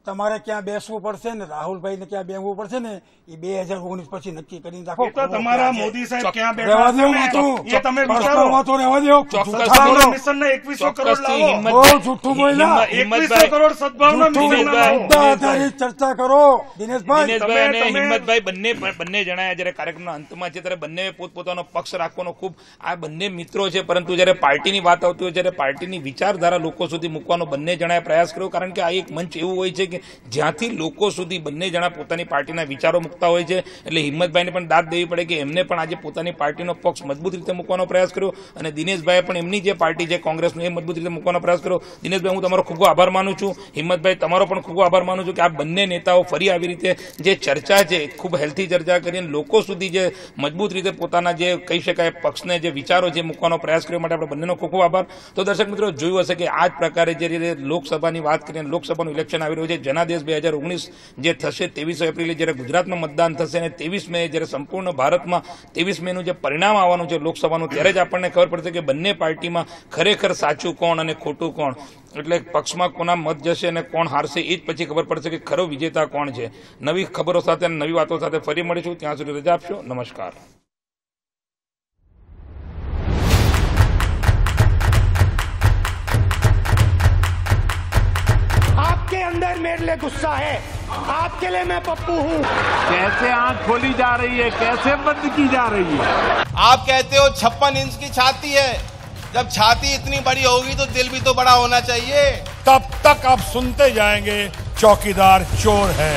તમારે ક્યાં બેસવું પડશે ને રાહુલભાઈને ક્યાં બેસવું પડશે ને એ 2019 પછી નક્કી કરીને રાખો. એ તો તમારા મોદી સાહેબ ક્યાં રહેવા બેઠા દો છે વાતો. એ તમે પર્સનલ વિચારો. વાતો રહેવા દો. ચોક્કસ. જૂઠા બોલો. મિશનના 2100 કરોડ ચોક્કસથી લાવો. હિંમત- બહુ જૂઠું બોલ્યા. 2100 કરોડ સદભાવના જૂઠું મિશનના લાવો. મુદ્દા આધારિત ચર્ચા કરો દિનેશભાઈ. દિનેશભાઈ અને તમે- હિંમતભાઈ બંને જણાયા જ્યારે કાર્યક્રમના અંતમાં છે ત્યારે બંને પોતપોતાનો પક્ષ રાખવાનો ખૂબ આ બંને મિત્રો છે, પરંતુ જ્યારે પાર્ટીની વાત આવતી હોય ત્યારે પાર્ટીની વિચારધારા લોકો સુધી મૂકવાનો બંને જણાએ પ્રયાસ કર્યો. કારણ કે આ એક મંચ એવું હોય છે કે જ્યાંથી લોકો સુધી બંને જણા પોતાની પાર્ટીના વિચારો મૂકતા હોય છે. એટલે હિંમતભાઈને પણ દાદ દેવી પડે કે એમને પણ આજે પોતાની પાર્ટીનો પક્ષ મજબૂત રીતે મૂકવાનો પ્રયાસ કર્યો અને દિનેશભાઈએ પણ એમની જે પાર્ટી છે કોંગ્રેસનું એ મજબૂત રીતે મૂકવાનો પ્રયાસ કર્યો. દિનેશભાઈ હું તમારો ખૂબ આભાર માનું છું. હિંમતભાઈ તમારો પણ ખૂબ આભાર માનું છું કે આ બંને નેતાઓ ફરી આવી રીતે જે ચર્ચા છે ખૂબ હેલ્થી ચર્ચા કરીને લોકો સુધી જે મજબૂત રીતે પોતાના જે કહી શકાય પક્ષને જે વિચારો છે મૂકવાનો પ્રયાસ કર્યો માટે આપણે બંનેનો ખૂબ ખૂબ આભાર. તો દર્શક મિત્રો જોયું હશે કે આ જ પ્રકારે જે રીતે લોકસભાની વાત કરીને લોકસભાનું ઇલેક્શન આવી રહ્યું છે જનાદેશ 2019 જે થશે 23 એપ્રિલે જ્યારે ગુજરાતમાં મતદાન થશે અને 23 મે જ્યારે સંપૂર્ણ ભારતમાં 23 મેનું જે પરિણામ આવવાનું છે લોકસભાનું ત્યારે જ આપણને ખબર પડશે કે બંને પાર્ટીમાં ખરેખર સાચું કોણ અને ખોટું કોણ, એટલે પક્ષમાં કોના મત જશે અને કોણ હારશે એ જ પછી ખબર પડશે કે ખરો વિજેતા કોણ છે. નવી ખબરો સાથે અને નવી વાતો સાથે ફરી મળીશું. ત્યાં સુધી રજા આપશો. નમસ્કાર. आपके अंदर मेरे लिए गुस्सा है, आपके लिए मैं पप्पू हूँ. कैसे आंख खोली जा रही है, कैसे बंद की जा रही है. आप कहते हो 56 इंच की छाती है. जब छाती इतनी बड़ी होगी तो दिल भी तो बड़ा होना चाहिए. तब तक आप सुनते जाएंगे चौकीदार चोर है.